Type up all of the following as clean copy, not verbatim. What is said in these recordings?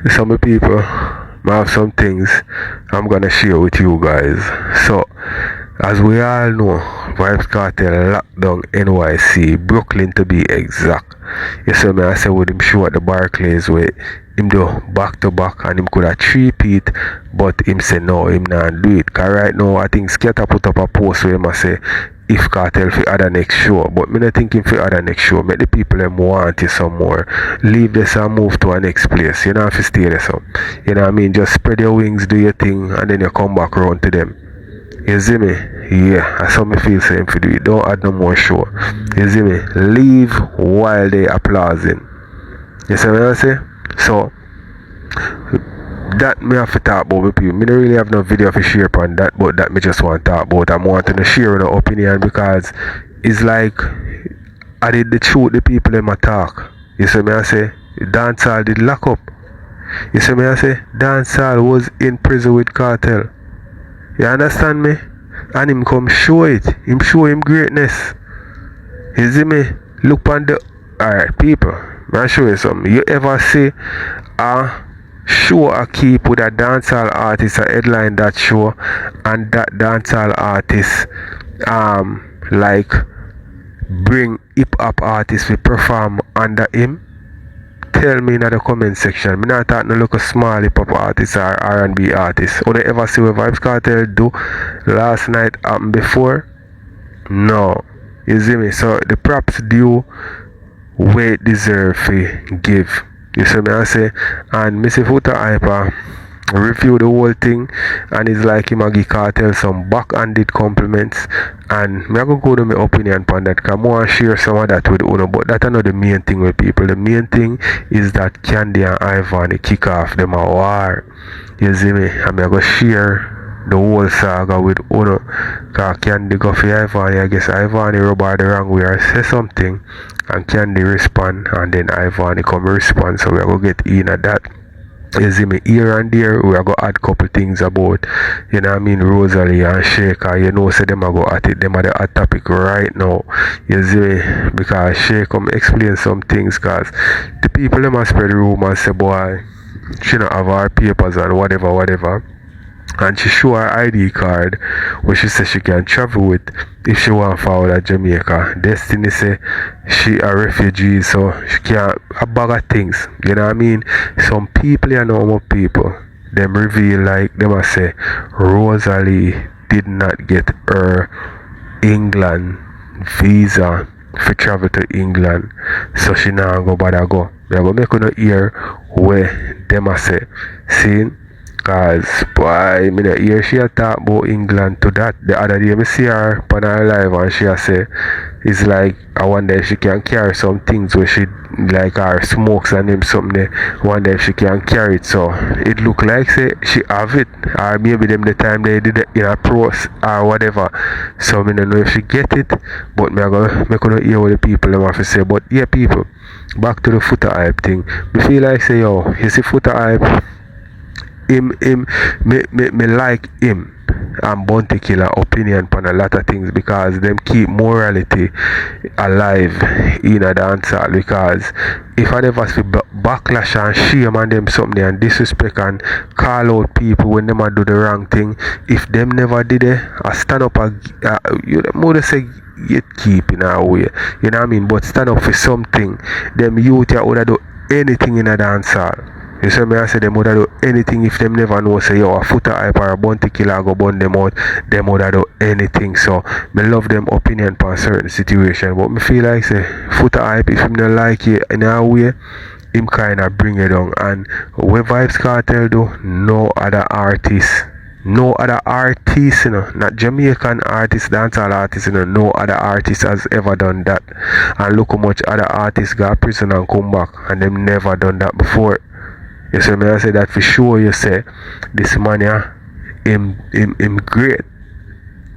Some people, I have some things I'm gonna share with you guys. So, as we all know, Vybz Kartel locked down NYC, Brooklyn to be exact. You see me, I say with him show at the Barclays where him do back to back and him could have three-peat, but him say no, him not do it. Cause right now I think Sketa put up a post where him a say if Kartel for other next show, but me not thinking for other next show. Make the people them want you some more. Leave this and move to a next place. You don't have to stay there so. You know what I mean? Just spread your wings, do your thing, and then you come back around to them. You see me? Yeah, that's how me feel same for do it. Don't add no more show. You see me? Leave while they applauding. You see what I say? So that me have to talk about with people. Me don't really have no video to share on that, but that me just want to talk about. I'm wanting to share an opinion because it's like I did the truth the people them talk. You see me I say Dancehall did lock up. You see me I say Dancehall was in prison with Kartel. You understand me? And him come show it. Him show him greatness. You see me? Look on the alright people. I'll show you something. You ever see a show a keep with a dancehall artist, a headline that show, and that dancehall artist like bring hip hop artists to perform under him? Tell me in the comment section. I'm not talking no look a small hip hop artist or R&B artist. Would you ever see what Vybz Kartel do last night happened before? No. You see me? So the props due where it deserve to give. You see me I say, and Mr. Foota hyper review the whole thing and it's like him a give Kartel some backhanded compliments, and me I go to my opinion on that because I want to share some of that with Uno, but that's not the main thing with people. The main thing is that Khandy and Ivany kick off them a war. You see me? And I go share the whole saga with Uno because Khandy go for Ivany. I guess Ivany rub her the wrong way or say something and Khandy respond and then Ivany come respond, so we are going to get in at that. You see me, here and there we are going to add couple things about, you know what I mean, Rosealee and Shaker. You know, say them are go at it, them are the hot topic right now. You see me, because Shaker come explain some things because the people them must spread rumors say boy she not have her papers and whatever, and she show her ID card where she says she can travel with if she want forward at Jamaica. Destiny say she a refugee, so she can't a bag of things. You know what I mean? Some people, you know more people, them reveal like them a say Rosealee did not get her England visa for travel to England, so she now go bother go. They go make no hear where them a say. See? Cause boy, me not hear she a talk about England to that. The other day me see her on her live and she a say it's like I wonder if she can carry some things where she like her smokes and them something there. Wonder if she can carry it, so it look like say she have it, or maybe them the time they did it in a pros or whatever. So me don't know if she get it, but me gonna hear what the people them have to say. But yeah, people, back to the Foota hype thing. Me feel like say yo, you see Foota hype. Me like him and Bounty Killer opinion on a lot of things because them keep morality alive in a dancehall. Because if I never see backlash and shame and them something and disrespect and call out people when them a do the wrong thing, if them never did it, I stand up you would say you keep in a way, you know what I mean, but stand up for something. Them youth would do anything in a dancehall. You see me I say them would do anything if them never know say yo a Foota hype or a Bounty Killer go burn them out, them would do anything. So me love them opinion on certain situation, but me feel like say Foota hype if him not like it in a way, him kinda bring it down. And what Vybz Kartel do, no other artist, you know, not Jamaican artist, dancehall artist, you know, no other artist has ever done that. And look how much other artists got prison and come back and them never done that before. You see me I say that for sure. You say this man yeah, him great.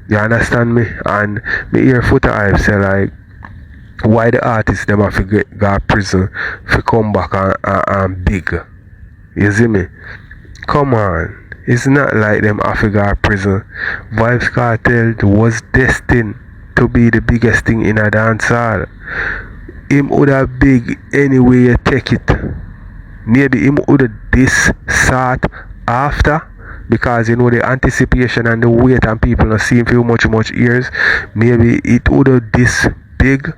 You understand me? And me hear Foota hype say like why the artists them have to go prison for come back and big. You see me? Come on. It's not like them have to go prison. Vybz Kartel was destined to be the biggest thing in a dancehall. Him would have big anyway you take it. maybe him would this sort after, because you know the anticipation and the wait and people not seeing for much years. Maybe it would have this big,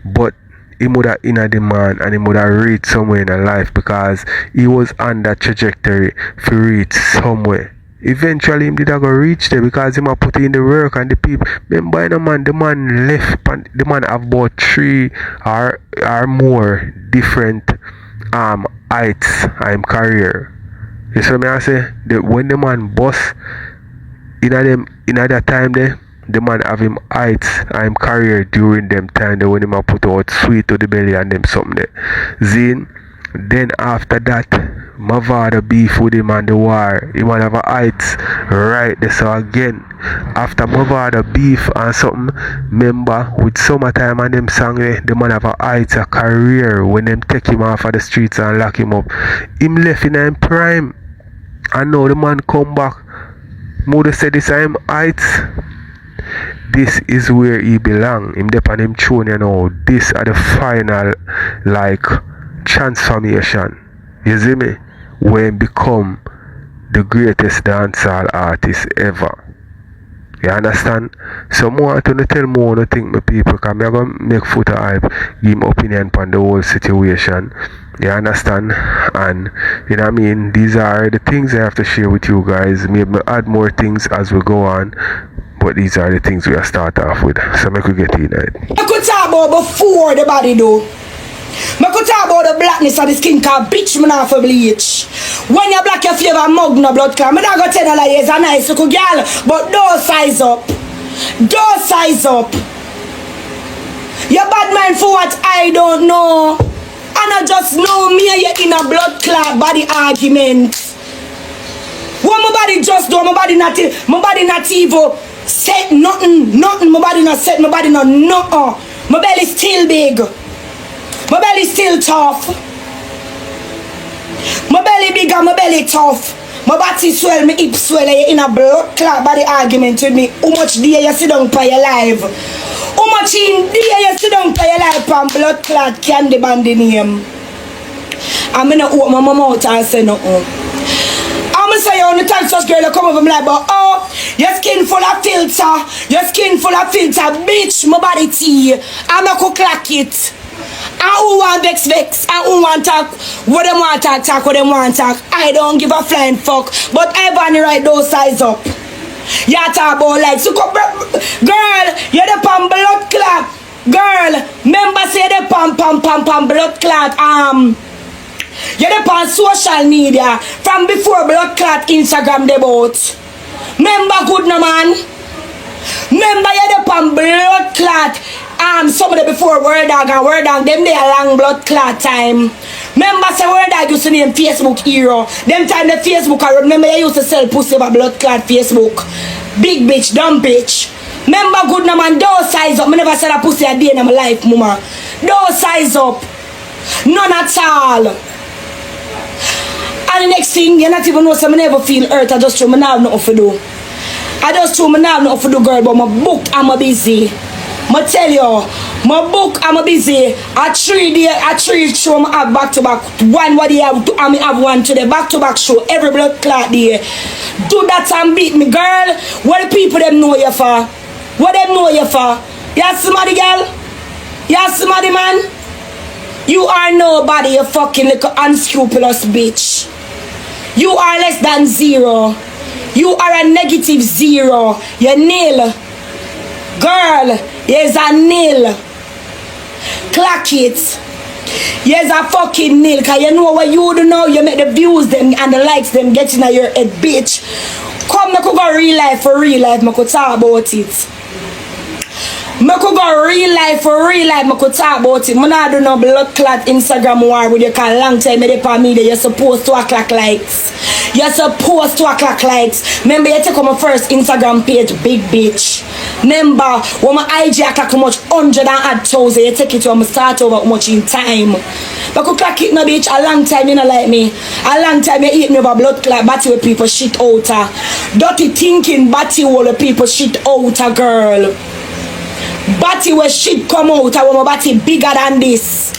but he would have in a demand and he would have reached somewhere in a life, because he was on that trajectory to reach somewhere. Eventually him did go reach there, because him a put in the work and the people. Remember the man left, and the man have about 3 or more different heights and career. You see me I say? When the man bust in that time there, the man have him heights and career during them time there, when him a put out sweet to the belly and them something there. Zine, then after that, my father beef with him and the war. He might have a heights right there. So again, after my father beef and something, remember with summertime and them song the man have a heights a career when them take him off of the streets and lock him up. Him left in him prime, and now the man come back. Mother said this time heights. This is where he belong. Him dep on him throne, you know. This are the final like transformation. You see me? When become the greatest dancehall artist ever. You understand? So more to tell more to think my people, because I'm gonna make Foota hype, give him opinion on the whole situation. You understand? And you know what I mean? These are the things I have to share with you guys. Maybe add more things as we go on. But these are the things we are start off with. So make we get in it. I could talk about before the body do. I could talk about the blackness of the skin, cause bitch me not for bleach. When you black your flavor mug no blood clot. Me not gonna tell you like it's a nice little girl, but don't size up. Don't size up. You bad mind for what I don't know. And I just know me and you in a blood clot body argument. What my body just do, my body not evil. Set nothing, my body not set, my body not nothing. My belly still big. My belly still tough. My belly big and my belly tough. My body swell, my hip swell. You in a blood clot body argument with me. How much day you sit down for your life? How much in day you sit down for your life and blood clot Khandy band name? I'm gonna open my mouth and say nothing. I'm gonna say on the time such girl come over me like, but oh, your skin full of filter. Your skin full of filter, bitch. My body tea. I'm gonna clock it. And who want vex, and who want talk, what them want talk, what them want talk. I don't give a flying fuck, but Ivany right those size up. You talk about like, so girl, you're the pam blood clot. Girl, remember say the pam blood clot, you're the on social media from before blood clot Instagram debut. Remember good no man? Remember you're the on blood clot some of the before Word Dog and Word Dog, them they a long blood clot time. Remember say Word Dog used to name Facebook hero. Them time the Facebook I remember you used to sell pussy over blood clot Facebook. Big bitch, dumb bitch. Remember good no man, don't size up. I never said a pussy a day in my life, mama. Don't size up. None at all. And the next thing, you not even know, so I never feel hurt. I just throw me now nothing to do. I just throw me now nothing to do, girl, but my book, I'm busy. I tell you, my book, I'm busy. I 3 show I have back to back. One what they have, I have one today, back to back show, every blood clot day. Do that and beat me, girl. What the people them know you for? What them know you for? You somebody, girl? You somebody, man? You are nobody, you fucking little unscrupulous bitch. You are less than 0. You are a negative 0. You're nil. Girl, here's a nil. Clock it. Here's a fucking nil. Cause you know what you do now? You make the views them and the likes them getting at your head, bitch. Come, me could go real life for real life. Me could talk about it. Me could go real life for real life. Me could talk about it. Me not do no blood clot Instagram war with you. Cause long time me dey for me you're supposed to act like likes. You're supposed to act like likes. Remember you take on my first Instagram page, big bitch. Remember when my IG act like how much 100,000 you take it to and start over how much in time. But could clock it no bitch. A long time you know like me. A long time you eat me over blood clot body with people shit out. Dirty thinking body with people shit out, girl. Body where shit come out, I want my body bigger than this.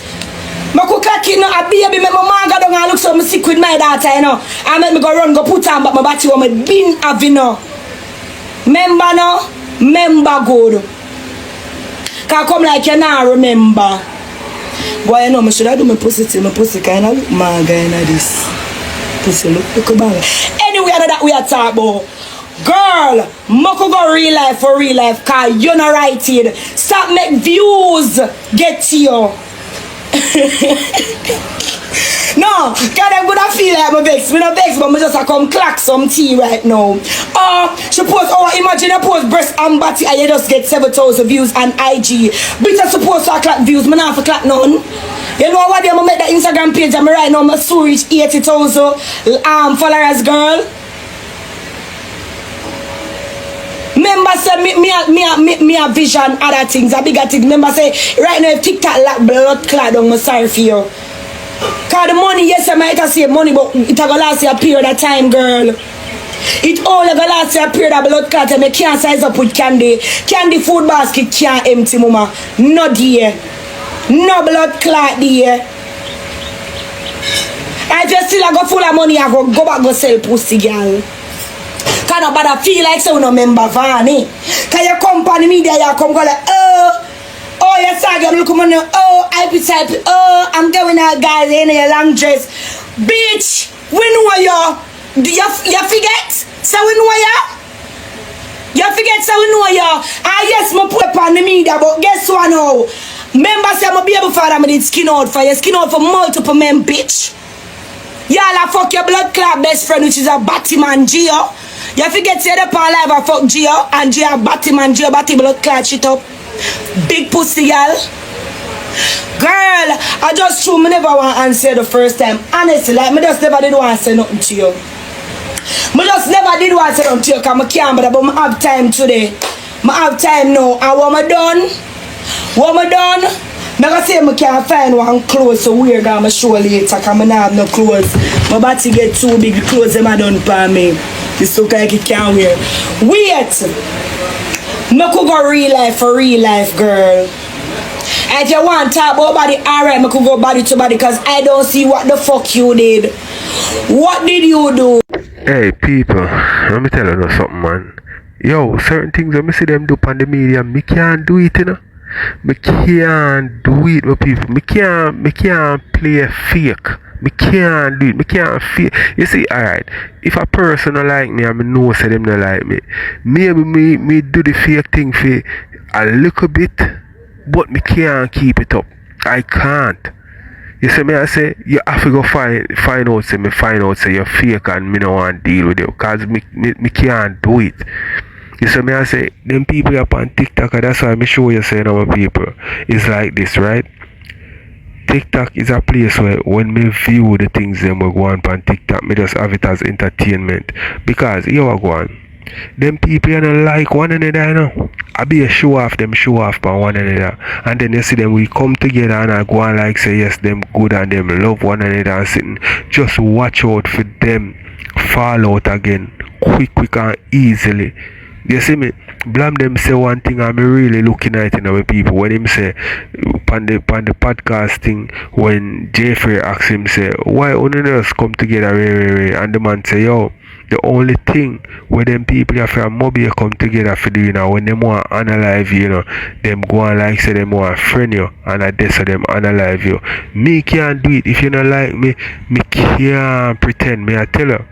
I could clock it, no, a baby, make my man go down and look so I'm sick with my daughter, you know. I make me go run, go put on, but my body want me been having, no. Remember, no? Remember good. Can come like you now remember. Boy, you know, I should have do my pussy till my pussy kind of look manga in this. Pussy look bad. Anyway, I know that we are talking about. Girl, Moko go real life for real life, cause you're not righted. Stop make views get to you. No, cause I'm gonna feel like I'm vex. Me not vex, but I just come clock some tea right now. She post, imagine I post breast and body and you just get 7,000 views on IG. Bitch, I supposed to clock views, me not for clock none. You know what, I'm gonna make the Instagram page and right now I'm so reach 80,000 followers, girl. Remember say me a vision other things, a bigger thing. Remember say right now if TikTok like blood clot, I'm sorry for you. Cause the money, yes I might have save money, but it a go last you a period of time, girl. It only go last you a period of blood clot and I can't size up with candy. Candy food basket can't empty, mama. No dear. No blood clot dear. If you still go full of money, I go back go sell pussy, girl. Cause nobody feel like so no member Ivany. Cause you come on the media, you come go like, oh, you saw you look on I be type, I'm going out guys in a long dress. Bitch, we know you. You forget? So we know you? You forget so we know you. Yes, my put up on the media, but guess what now? Remember say I'm a baby father, I did skin out for you. Skin out for multiple men, bitch. Y'all a fuck your blood clot best friend, which is a Batman Gio. You forget say the pan live a fuck Gio and Gio Batman Gio Batty blood clot shit up. Big pussy, y'all. Girl, I just true me never want to answer the first time. Honestly, like me just never did want to say nothing to you. Me just never did want to say nothing to you because I can't, but I have time today. I have time now. And what I done? What I done? I'm going to say I can't find one clothes so weird I'm going to show later because I don't have no clothes. My body get too big, the clothes them I done for me. This so like it can't wear. Wait! I could go real life for real life, girl. And if you want to talk about body, alright, I could go body to body because I don't see what the fuck you did. What did you do? Hey people, let me tell you something, man. Yo, certain things when I see them do on the media, me can't do it, you know. Me can't do it with people. Me can't play fake. Me can't do it. Me can't feel. You see, alright. If a person don't like me and me know say them don't like me, maybe me do the fake thing for a little bit, but me can't keep it up. I can't. You see me, I say you have to go find out say you're fake and me don't want to deal with you because me can't do it. You see me, I say them people up on TikTok, and that's why me show you saying our people it's like this, right? TikTok is a place where when me view the things them we go on TikTok, me just have it as entertainment. Because you are going. Them people you don't like one another, you know. I be a show off by one another. And then you see them we come together and I go and like say yes, them good and them love one another and sitting. Just watch out for them fall out again. Quick and easily. You see me? Blam them say one thing I'm really looking at it with people. When him say on the podcast thing, when Jeffrey asks him say, why only us come together and the man say, yo, the only thing where them people are from Mobile come together for doing now when them want to analyze you, know, them go and like say them want to friend you and I dare them analyze you. Me can't do it. If you don't like me can't pretend. Me I tell you.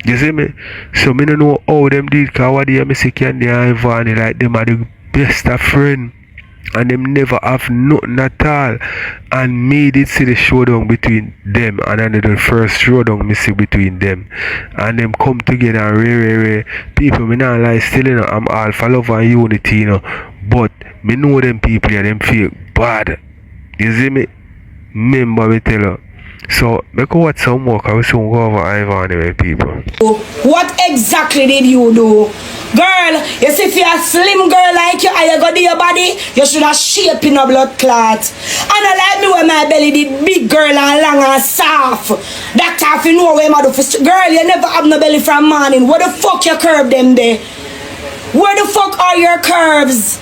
You see me? So me don't know how them did because what they say Khandy and Ivany like them are the best of friends. And them never have nothing at all. And me did see the showdown between them and I the first showdown me see between them. And them come together and rare. People me not like still, you know, I'm all for love and unity, you know. But me know them people and them feel bad. You see me? Remember me tell you. So, make go watch some more because we soon go over Ivany with people. What exactly did you do? Girl, you see if you're a slim girl like you and you go to your body, you should have shape in a blood clot. And I like me when my belly did big girl and long and soft. That half you know where I do for girl, you never have no belly from morning. Where the fuck you curve them there? Where the fuck are your curves?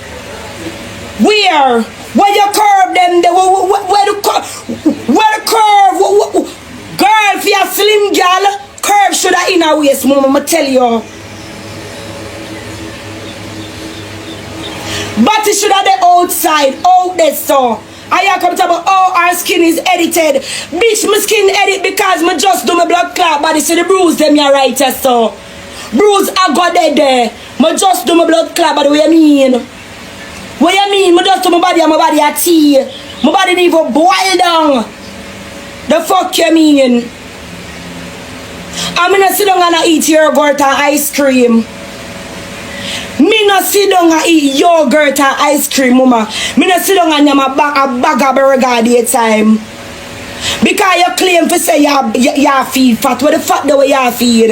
Where you curve them there? Where the Where the curve? Girl, if you're slim girl, curve should have in a waist, mama, I'ma tell you. But it should have the outside, out there, so. And you come to about, oh, our skin is edited. Bitch, my skin edit because me just do my blood clot body, so the bruise them you right, so. Bruise I got there. Me just do my blood clot body, what you mean? What you mean? Me just do my body and my body a tea. My body need to boil down. The fuck you mean? I'm gonna sit down and eat yogurt and ice cream. Me not sit down and eat yogurt and ice cream, mama. Me not sit down and have a bag of burger at the time. Because you claim to say you feed fat. What the fuck the way you feed?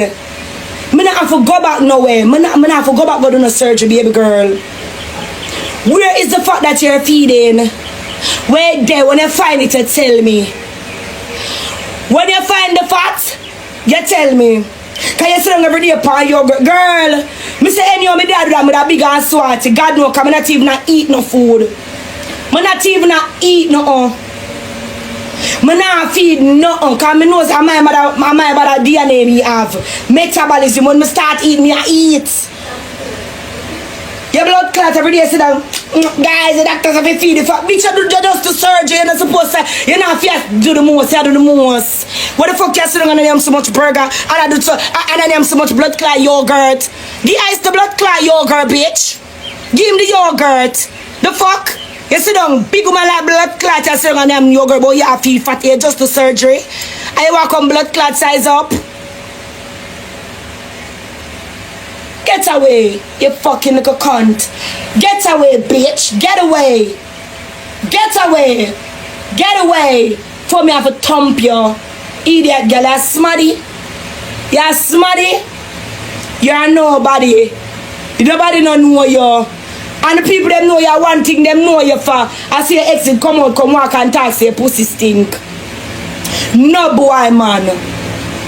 Me not have to go back nowhere. Me not have to go back go do no surgery, baby girl. Where is the fat that you're feeding? Where there when you find it, you tell me. When you find the fat, you tell me. Can you sit down every day upon your girl? Me say any of my dad with a big ass swatty. God no, cause me not even not eat no food. Me not even not eat no. Me not feed no. Cause me knows my mother DNA me have. Metabolism when me start eating, me I eat. Your blood clot every day sit down. Guys, the doctors have to feed the fuck. Bitch, you do just the surgery. You're not supposed to. You're not supposed to do the most. You do the most. What the fuck you sit down and them so much burger? And I do so. And I them so much blood clot yogurt. The ice the blood clot yogurt, bitch. Give him the yogurt. The fuck? You sit down, big woman like blood clot. You sit down and them yogurt, but you have to feed fat. You just the surgery. And you walk on blood clot size up. Get away, you fucking little cunt. Get away, bitch. Get away. Get away. Get away. For me have to thump you. Idiot girl, you're smutty. You're smutty. You're nobody. Nobody don't know you. And the people them know you one thing, them know you for. I see your exit come out, come walk and talk, say pussy stink. No boy, man.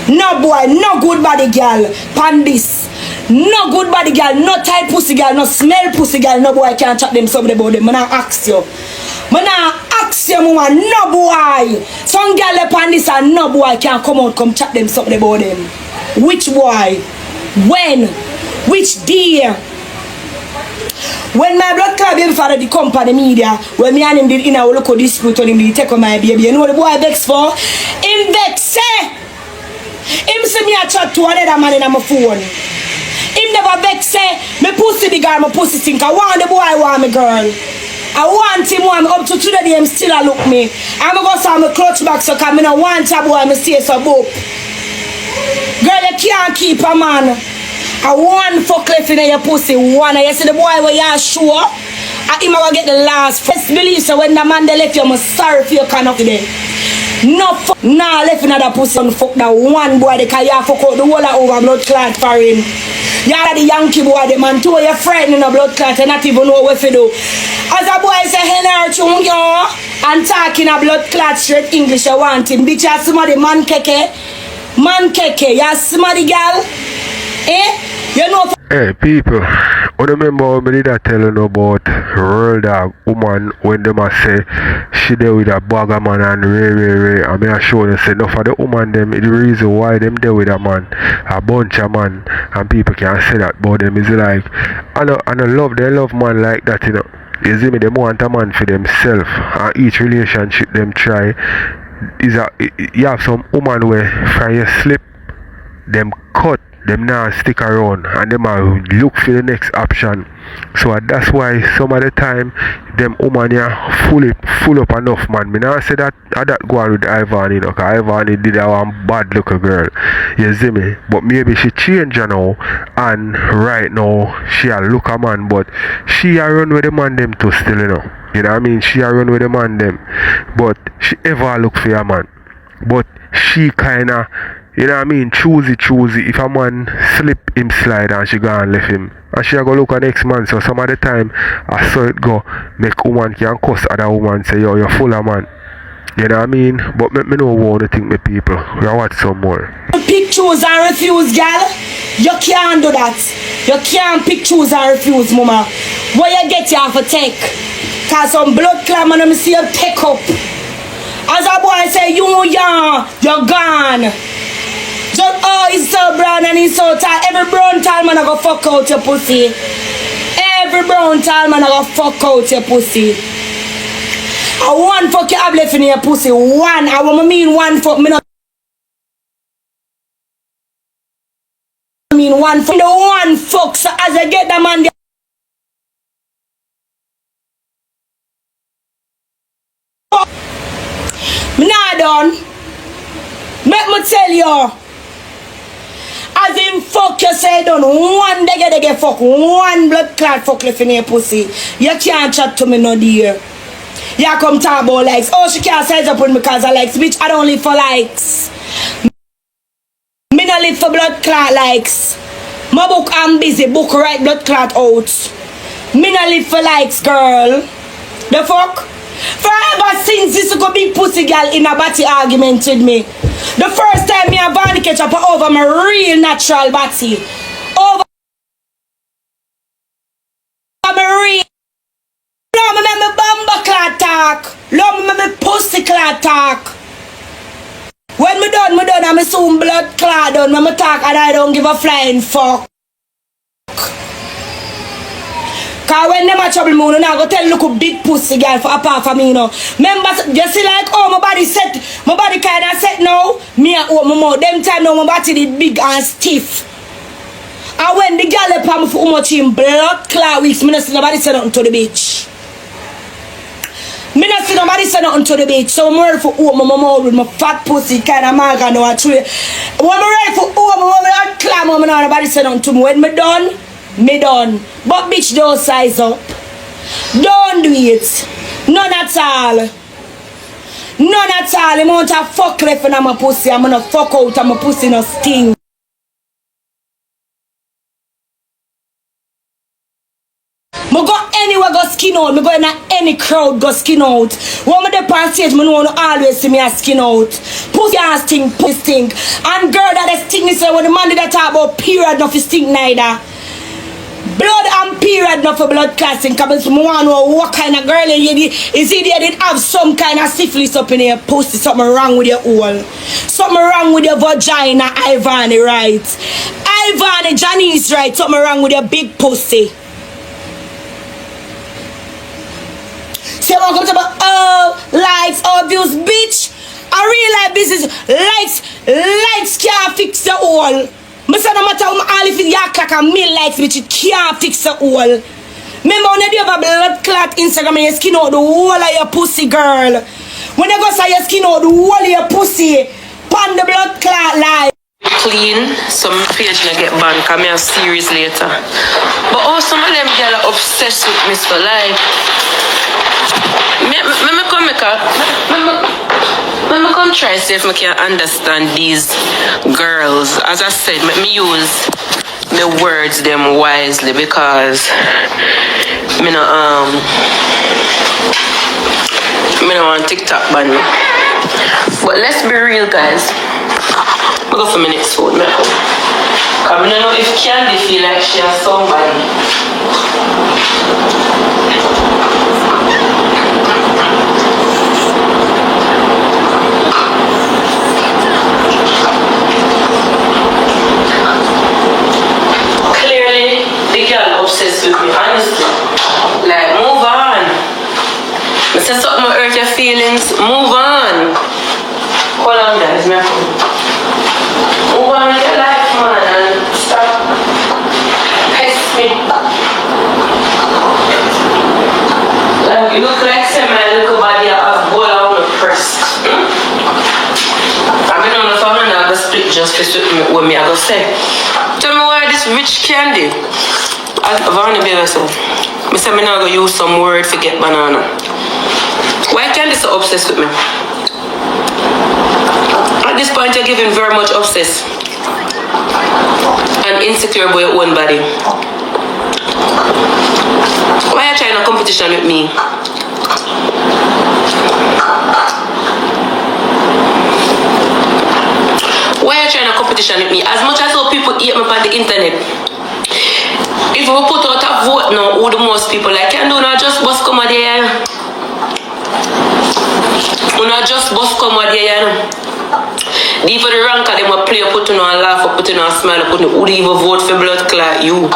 No boy, no good body girl. Pandis. No good body girl, no tight pussy girl, no smell pussy girl, no boy can't chat them something about them. Man, I ask you. Man, I ask you, woman, no boy. Some girl upon this and no boy can't come out, come chat them something about them. Which boy? When? Which day? When my blood clot baby father the company media, when me and him did in a local dispute on him, he take on my baby. You know what the boy vex for? Him vex say. Him see me a chat to another man in my phone. Him never vex say, me pussy the girl, my pussy stink. I want the boy, I want me girl. I want him, want up to today, him still a look me. I'm going to say my clutch back so I don't want a boy, I say so boop. Girl, you can't keep a man. I want fuck left in your pussy, one. You see the boy where you sure, I him going to get the last. First believe so when the man they left you, I'm sorry for your kind of today. No fuck, nah left another pussy and fuck that one boy, they can you fuck out the whole of over blood clot for him. You're the Yankee boy, the man too, you're frightened in a blood clot and not even know what to do. As a boy say, hello, chung yo, and talking a blood clot straight English, I want him. Bitch, you're somebody man keke. Man keke, you're somebody girl. Eh? You know. Hey people, I remember when I did tell you about real dog woman when them a say she there with a bugger man and ray. I mean I show them say enough of the woman them the reason why them there with a man, a bunch of man, and people can say that about them is like I love they love man like that, you know. You see me, they want a man for themselves, and each relationship them try is you have some woman where from you slip them cut. Them now stick around and them look for the next option. So that's why some of the time them woman full up enough man. Me now say that go on with Ivany, you know, cause Ivany did a one bad looking girl. You see me? But maybe she changed now and right now she a look a man, but she a run with the man them too still, you know. You know what I mean? She a run with the man them. But she ever look for a man. But she kinda, you know what I mean, choosy. If a man slip him slide and she go and left him, and she go look at next man. So some of the time I saw it go make woman can cuss other woman say yo you're full of man. You know what I mean? But me know what to think me people. We watch some more. Pick, choose and refuse, girl. You can't do that. You can't pick, choose and refuse, mama. What you get you have to take. Cause some blood clot man, I see you take up. As a boy say, you're gone. Just, oh, he's so brown and he's so tall. Every brown tall man I go fuck out your pussy. Every brown tall man I go fuck out your pussy. I one fuck you have left in your pussy. One. I want mean one fuck. Me not mean one fuck. The one fuck. So as I get the man me not done. Make me tell you. As in fuck you say done. One dege fuck. One blood clot fuck left in your pussy. You can't chat to me no dear. You come talk about likes. Oh, she can't size up with me because I likes. Bitch, I don't live for likes. Me not live for blood clot likes. My book I'm busy. Book right blood clot out. Me not live for likes, girl. The fuck? Forever since this go big pussy girl in a body argument with me. The first time me and Ivany catch up over my real natural body. Over my real. Love me make me bumper clot talk. Love me make me pussy clot talk. When me done and me soon blood clot done. When me talk and I don't give a flying fuck. Cause when them a trouble me, you go tell look a big pussy girl for apart from me, you know. Remember, you see like, oh, my body set, my body kind of set now. Me and oh, my mouth. Them time now, my body did big and stiff. And when the girl upon me for how much in blood clot weeks, me not see nobody say nothing to the bitch. Me not see nobody say nothing to the bitch. So I'm ready for oh, my mouth with my fat pussy kind of maga no a tree. When I'm ready for oh, my blood clot, me not nobody say nothing to me. When me done. Me done. But bitch don't size up. Don't do it. None at all. None at all. I'm going to fuck left in my pussy. I'm going to fuck out and my pussy no sting. I go anywhere go skin out. I go in any crowd go skin out. When I dey on stage, I know always see me a skin out. Pussy and stink, pussy stink. And girl that is stink is when the man did talk about period not for stink neither. Blood and period not for blood clotting. Because I want to know what kind of girl you is it you did have some kind of syphilis up in your pussy. Something wrong with your hole. Something wrong with your vagina, Ivany, right? Ivany, Janice, right? Something wrong with your big pussy. So welcome to my likes, views, bitch. I real life business. Likes can't fix the hole. I say no matter how all if you act like a meal likes, bitch, it can't fix the hole. Remember when you have a blood clot Instagram and you skin out the whole of your pussy, girl. When you go say you skin out the whole of your pussy, pan the blood clot live. Clean, some page na get banned, come here series later. But also some of them girls are obsessed with me for life. Let me come try see if I can understand these girls. As I said, let me use my words them wisely because me no want TikTok ban me. But let's be real, guys. I'll go for my next food. I don't know if Khandy feel like she has somebody. Clearly, the girl obsessed with me, honestly. Like, move on. I said something to hurt your feelings, move on. Hold on, guys, move on with your life, man, and stop pest me. Like, you look like my little body have boil on the press. I mean, on the phone and I go split justice with me, I go say, tell me why this rich Khandy. Ivany baby said, I said, I'm not going to use some word to get banana. Why Khandy so obsessed with me? At this point, you're giving very much obsessed and insecure about your own body. Why are you trying a competition with me? Why are you trying a competition with me? As much as all people hate me on the internet, if we put out a vote now, who the most people like can do now, just bust come out there. When I just bust come out there, you know. Deep for the rank of them will play, put on and laugh, put on and smile, put on who even vote for blood clot, you.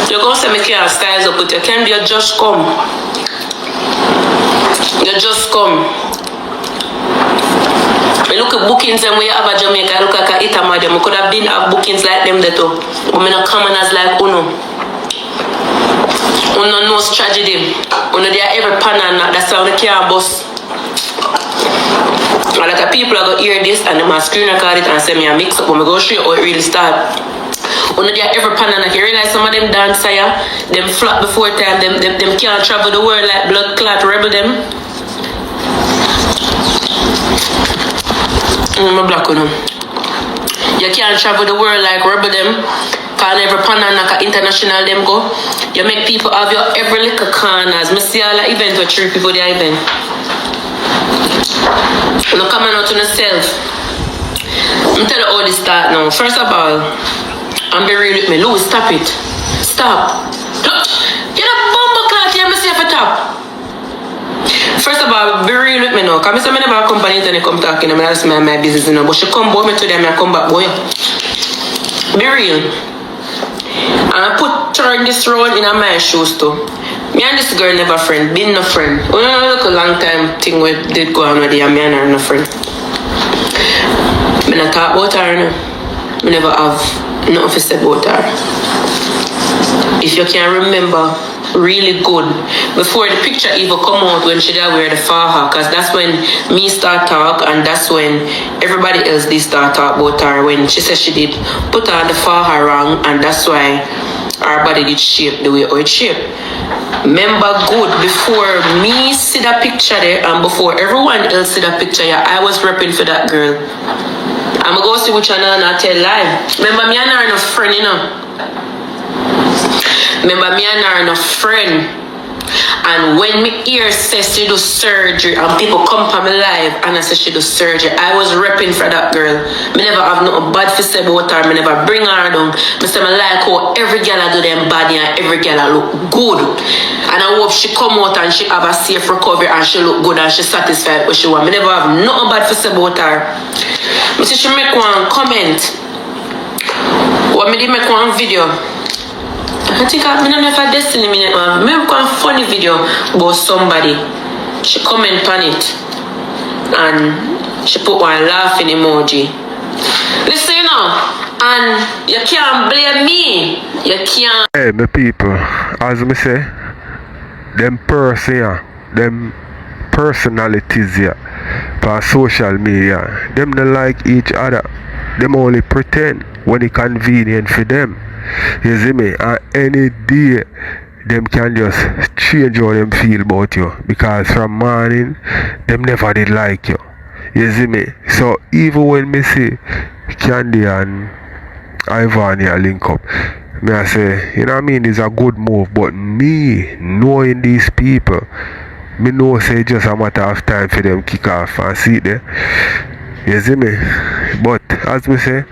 You go say me can't styles up, but you can be a just come. You just come. I look at bookings and we have a Jamaica, I look at Itama, them. I could have been have bookings like them that too. But I'm not common as like Uno. Uno knows tragedy. Uno they are every pan and that's how they can't bust. And like people are going to hear this and they must screen record it and say me a mix up when we go show you how it really start. Uno they are every pan and you realize some of them dance here, them flop before time, them can't travel the world like blood clot rebel them. I'm a black one. You can't travel the world like rebel them. Cause every panel like international them go. You make people have your every little corners. I see all the event with 3 people there event. You know, coming out to yourself. I'm tell you how this start now. First of all, I'm be real with me. Louis, stop it. Stop. Look, you're a bomber clock. You must see for top. First of all, be real with me now. Because I never come to the internet come talking to me. That's my business, you know. But she come boy me to them and I come back, boy. Be real. And I turn this round in my shoes too. Me and this girl never friend. Been no friend. We don't look a long time thing we did go on with the me and her no friend. Me not talk about her, no. Me never have nothing to say about her. If you can remember really good before the picture even come out when she did wear the faha, because that's when me start talk and that's when everybody else did start talk about her when she said she did put on the faha wrong and that's why her body did shape the way it shaped. Remember good before me see that picture there and before everyone else see that picture, yeah, I was repping for that girl. I'm gonna go see which one and I tell lie. Remember me and her no friend, you know. Remember me and her no friend. And when me hear says she do surgery and people come for me live and I say she do surgery, I was repping for that girl. Me never have nothing bad to say about her. Me never bring her down. Me say me like how every girl I do them body and every girl I look good. And I hope she come out and she have a safe recovery and she look good and she satisfied with what she want. Me never have nothing bad to say about her. Me say she make one comment. What me did make one video. I think I don't know if I destiny minute man. Maybe a funny video about somebody. She comment on it and she put one laughing emoji. Listen, you know, and you can't blame me. You can't. Hey, my people, as me say, them person here, them personalities here, for social media, them don't like each other. Them only pretend when it's convenient for them. You see me? And any day them can just change how them feel about you. Because from morning them never did like you. You see me? So even when me see Khandy and Ivany link up, me I say, you know what I mean, it's a good move, but me knowing these people, me know say it's just a matter of time for them kick off and see there. You see me? But as me say,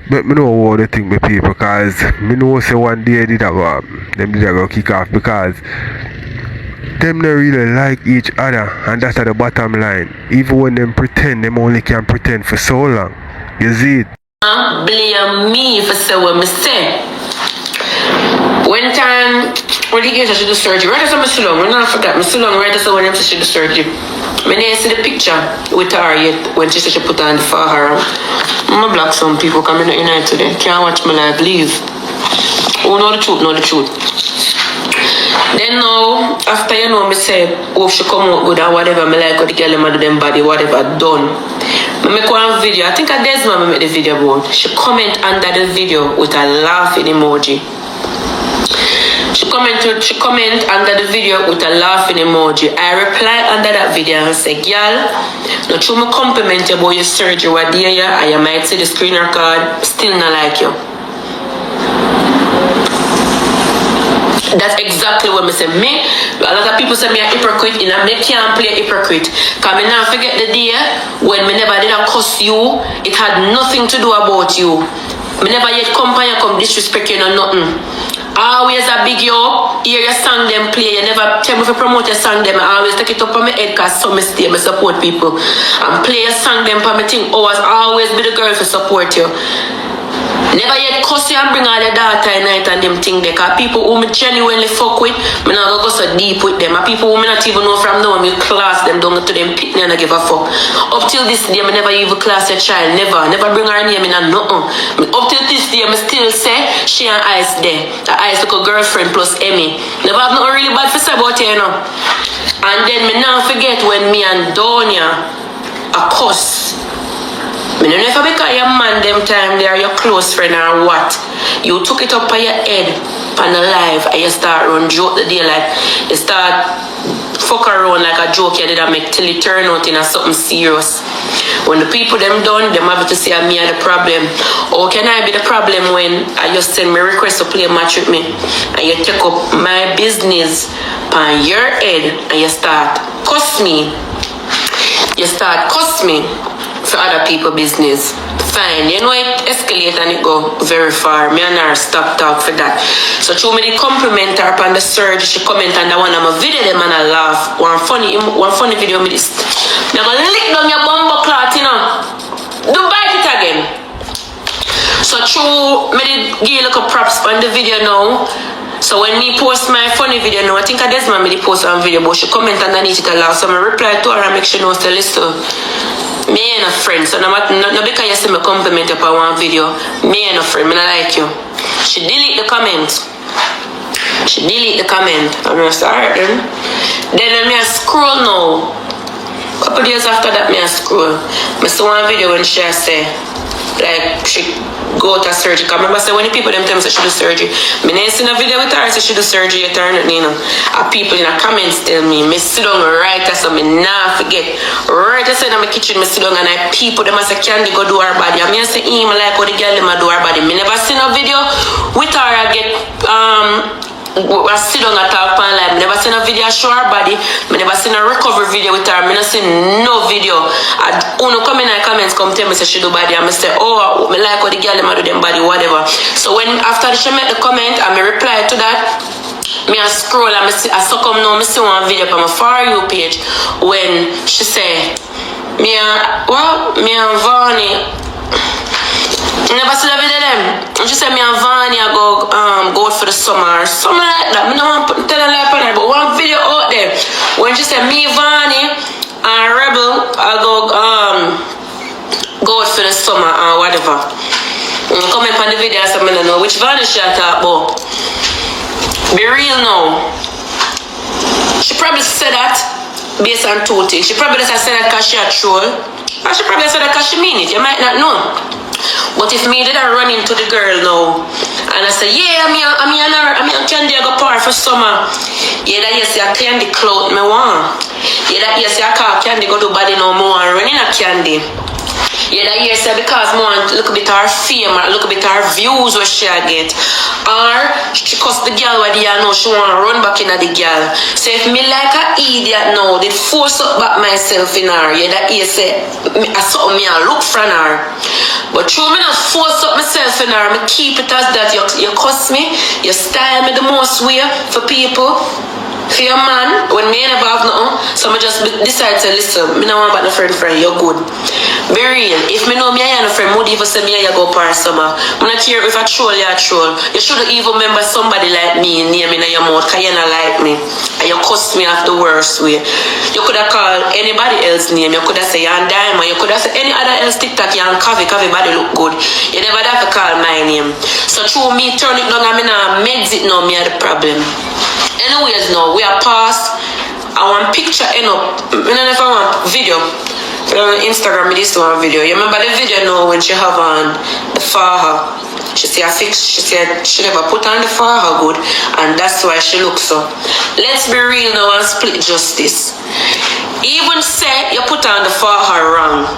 but me know what the thing with people, because me know say one day them did go kick off, because them don't really like each other, and that's at the bottom line. Even when them pretend, them only can pretend for so long. You see it? Blame me for say what me say. One time when the girl she do surgery, right after me so long, when I forgot me so long, right after when them say she do surgery. Me didn't see the picture with her yet when she said she put on the far hair. I'm a black some people coming in here today. Can't watch my life, leave. Oh, know the truth, know the truth. Then now, after you know me say, oh, she come out good and whatever, me like what the girl do them body, whatever, done. I make one video, I think I Desmond make the video about. She comment under the video with a laughing emoji. She comment under the video with a laughing emoji. I reply under that video and say, girl, no true me compliment you about your surgery what day you and you might see the screen record, still not like you. That's exactly what I say. Me, a lot of people say me a hypocrite, and I can't play a hypocrite. Because I now forget the day when me never did a cuss you, it had nothing to do about you. Me never yet come disrespect you or nothing. Always a big you up. Hear your song them play. You never tell me to promote your song them. I always take it up on my head because some stay, I support people. And play your song them for me think always be the girl to support you. Never yet cuss you and bring all your daughter at night and them thing there. Cause people who me genuinely fuck with, me not gonna go so deep with them. And people who me not even know from now, me class them down to them pitney and I give a fuck. Up till this day, me never even class a child. Never bring her name in a nothing. Up till this day, me still say she and Ice there. The Ice like a girlfriend plus Emmy. Never have nothing really bad to say about you, you know. And then me not forget when me and Donia a cuss. I don't know if because your man them time they are your close friend or what. You took it up on your head on the live and you start run joke the day like you start fuck around like a joke you did make till it turn out into something serious. When the people them done, them have to say me are the problem. Or can I be the problem when I just send me request to play a match with me and you take up my business on your head and you start cuss me. You start cuss me for other people business. Fine, you know it escalate and it go very far. Me and her stop talk for that. So through me the compliment her upon the surge, she comment on that one of my video them and I laugh. One funny video me this. Me gonna lick down your bumbo clot, you know. Do bite it again. So through me did give you like a props on the video now. So when me post my funny video now, I think I Desmond me post one video, but she comment underneath it a lot. So I reply to her and make sure she knows to listen. Me ain't a friend, so no because you see me compliment you on one video, me ain't a friend, me not like you. She delete the comment. I'm just alright then. Then me a scroll now. Couple days after that me a scroll. I saw one video when she say, like she go to surgery. Cause remember say when the people them tell me say she do surgery. Me never seen a video with her say she do surgery, you turn it, you know. And people in the comments tell me sit down right so me nah forget. Right outside in my kitchen, me sit down and I people them say Khandy go do her body. I mean I say me like how the girl them do her body. Me never seen a video with her I get I sit down and talk on live. I never seen a video show her body. I never seen a recovery video with her. I never seen no video. And uno come in the comments come tell me say she do body. And I say, oh, I like how the girl them do them body, whatever. So when after she make the comment and me reply to that, me I scroll and I succumb now. I see one video on my For You page when she say, me and Ivany. I never see the video them. She said me and Ivany I go out for the summer. Something like that. I don't want to tell her like that, but one video out there when she said me, Ivany and Rebel I go out for the summer or whatever. Comment on the video so I don't know which Ivany she talk about. Be real now. She probably said that based on two things. She probably said that because she a troll. Or she probably said that because she mean it. You might not know. But if me did I run into the girl now and I say, yeah, I'm Khandy I go par for summer. Yeah, that you say a Khandy clout me want. Yeah, that you say I call Khandy go do body no more and running a Khandy. Yeah, that you say because more look a bit her fame or look a bit her views where she get. Or she cuss the girl where they know she want to run back in at the girl. So if me like an idiot now, did force up back myself in her. Yeah, that you say I saw me and look from her. But through me not force up myself in her, me keep it as that. You cuss me, you style me the most way for people. For your man, when me never have nothing, so I just decide to listen. Me not want about no friend, you're good. Be real. If me know me I have no friend, would even say me I go par summer. I don't care if I troll, you troll. You shouldn't even remember somebody like me name in your mouth because you not like me. And you cuss me off the worst way. You could have called anybody else name. You could have said you're on Diamond. You could have said any other else TikTok, you're on Coffee body look good. You never have to call my name. So through me turn it down and me not meds it now, me are the problem. Anyways now, we are past. I want picture end up. I don't know if I want video. On Instagram, this one video. You remember the video now when she have on the faja? She said she never put on the faja good, and that's why she looks so. Let's be real now and split justice. Even say you put on the faja wrong.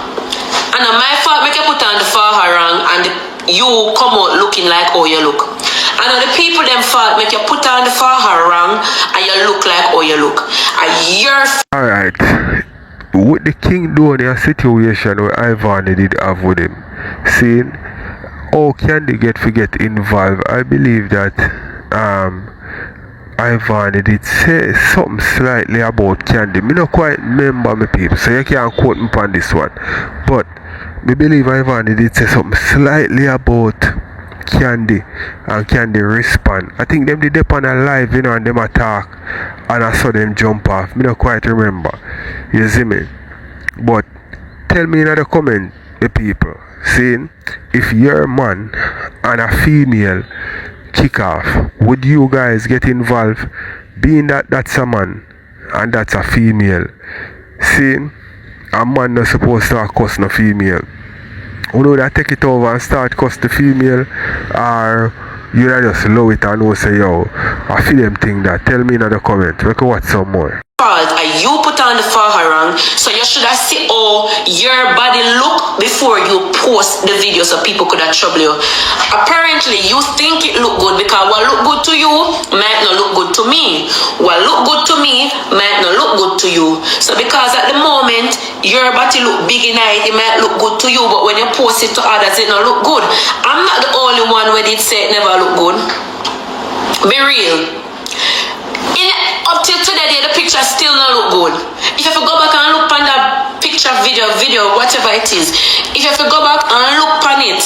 And my fault make you put on the faja wrong and you come out looking like how you look. And the people them fault make you put on the faja wrong and you look like how you look. And you're alright. With the King Donia situation where Ivany did have with him, seeing how Khandy get involved, I believe that Ivany did say something slightly about Khandy. Me not quite remember me people, so you can't quote me on this one. But me believe Ivany did say something slightly about Khandy, and Khandy respond. I think them did up on a live, you know, and them attack, and I saw them jump off. Me not quite remember. You see me? But tell me in the comment, the people, saying if you're a man and a female kick off, would you guys get involved, being that that's a man and that's a female? Seeing a man not supposed to cuss no female, you know that take it over and start cuss the female, or you just love it and know say yo, I feel them thing that. Tell me in the comment. We can watch some more. And you put on the forearm, so you should have seen how your body look before you post the video so people could have trouble you. Apparently you think it look good because what look good to you might not look good to me. What look good to me might not look good to you. So because at the moment your body look big in it might look good to you, but when you post it to others it not look good. I'm not the only one where did say it never look good. Be real. Up till today, the picture still not look good. If you go back and look on that picture, video, whatever it is, if you go back and look on it,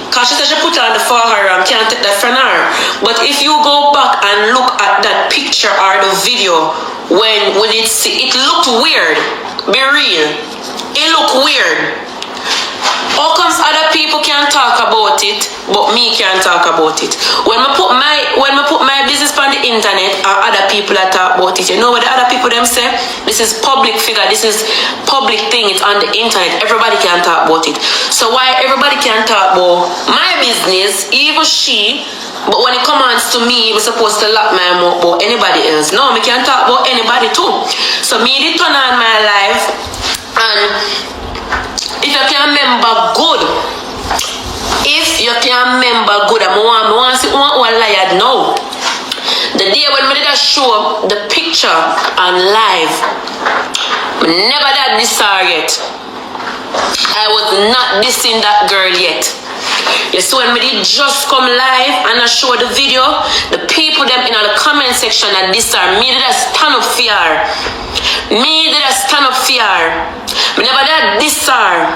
because she said she put it on the forearm, can't take that from her. But if you go back and look at that picture or the video, when it looked weird. Be real. It looked weird. How comes other people can talk about it, but me can't talk about it? When I put my business on the internet, or other people that talk about it, you know what the other people them say? This is public figure, this is public thing, it's on the internet, everybody can talk about it. So why everybody can talk about my business, even she, but when it comes to me, we're supposed to lock my mouth about anybody else? No, me can't talk about anybody too. So me did turn on my life, and if you can remember good, I want to see one liar now. The day when I did show the picture on live, I never did this yet. I was not dissing that girl yet. You see, when we did just come live and I show the video, the people them in the comment section that this are me did a stand up fear. Me never did this her.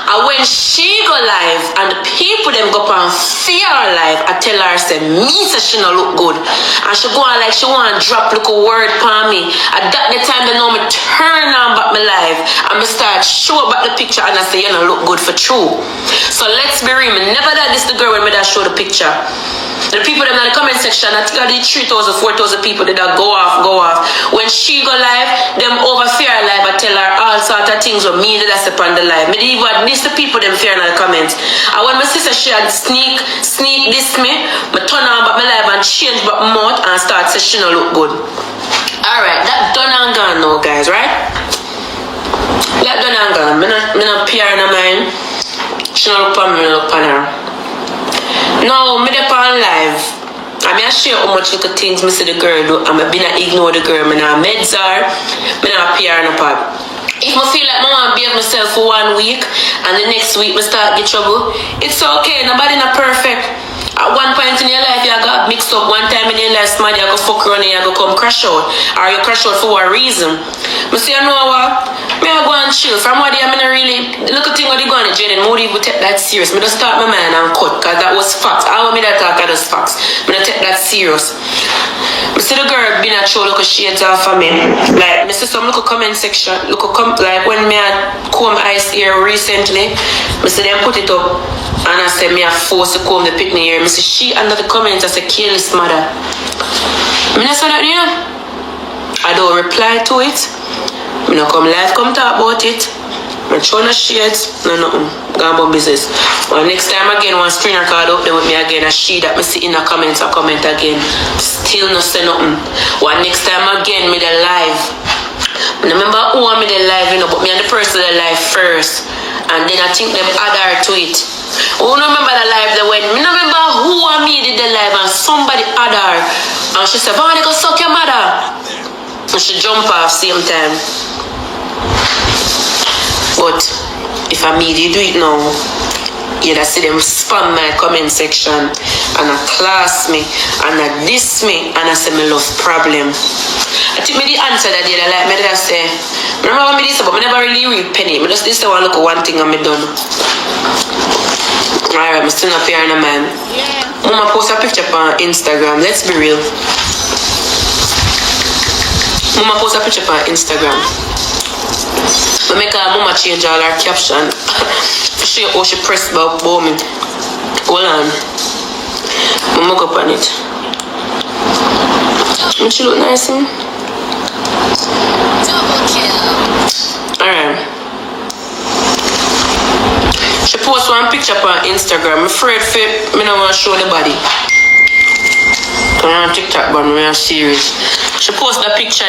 And when she go live and the people them go on fear live, I tell her say me say she no look good. And she go on like she want to drop like a word for me. At that the time they know me turn on back my live and me start show back the picture and I say you no look good for true. So let's be real, me never did this the girl when me that show the picture. The people them in the comment section, I think I did 3,000, 4,000 people did that go off. When she go live, them over fear live, I tell her all sorts of things with me that I step on the live. Me did even this the people them fear in the comments. And when my sister she had sneak this me turn on back my live and change back my mouth and start saying she no look good. Alright, that done and gone now guys, right? That done and gone. Me not PR in mind. She no look on me, look on her. Now, me dey on live. I mean, I share how much little things me see the girl do. I'm been a ignore the girl. Me not meds her. Me not PR no part. If I feel like I want to behave myself for 1 week and the next week I start get trouble, it's okay. Nobody not perfect. At one point in your life, you got mixed up. One time in your life, somebody you go fuck around and you go come crash out. Or you crash out for a reason. I say, you know what? Me I go and chill. From what I'm not really... Look at thing what they go on Jayden. Moody will take that serious. Me just start my mind and cut. Because that was facts. I want me that talk, that was facts. Me don't take that serious. I see the girl been a show look at shades off of me. Like, I see some look at comment section. Look at like when me I comb ice here recently. I see them put it up. And I said, me I force to comb the picnic here. I say, she under the comments, I say, careless mother. I say that, yeah. I don't reply to it. I don't come live, come talk about it. I show no shades, no nothing. Go about business. But next time again, one screen record up there with me again, a she that me see in the comments, I comment again. Still no say nothing. One next time again, me the live. I remember who I me the live, you know, but me and the person the live first. And then I think them add her to it. Who remember the live that when me remember who I me did the live and somebody add her. And she said, "Ivany, go suck your mother." And she jump off same time. But if I me did do it now, You just see them spam my comment section and I class me and I diss me and I say me love problem. I think me the answer that they like me just say, remember me this but I never really read penny. Me just this one look at one thing and me done. Alright, I'm still not here in a man. Mama post a picture on Instagram, let's be real. Mama post a picture on Instagram. I make her mama change all her caption. She how she pressed about me. Hold on. Mama go up on it. Don't she look nice, huh? Alright. She post one picture on Instagram. I'm afraid me not want to show the body. I'm on TikTok, but I'm serious. She post a picture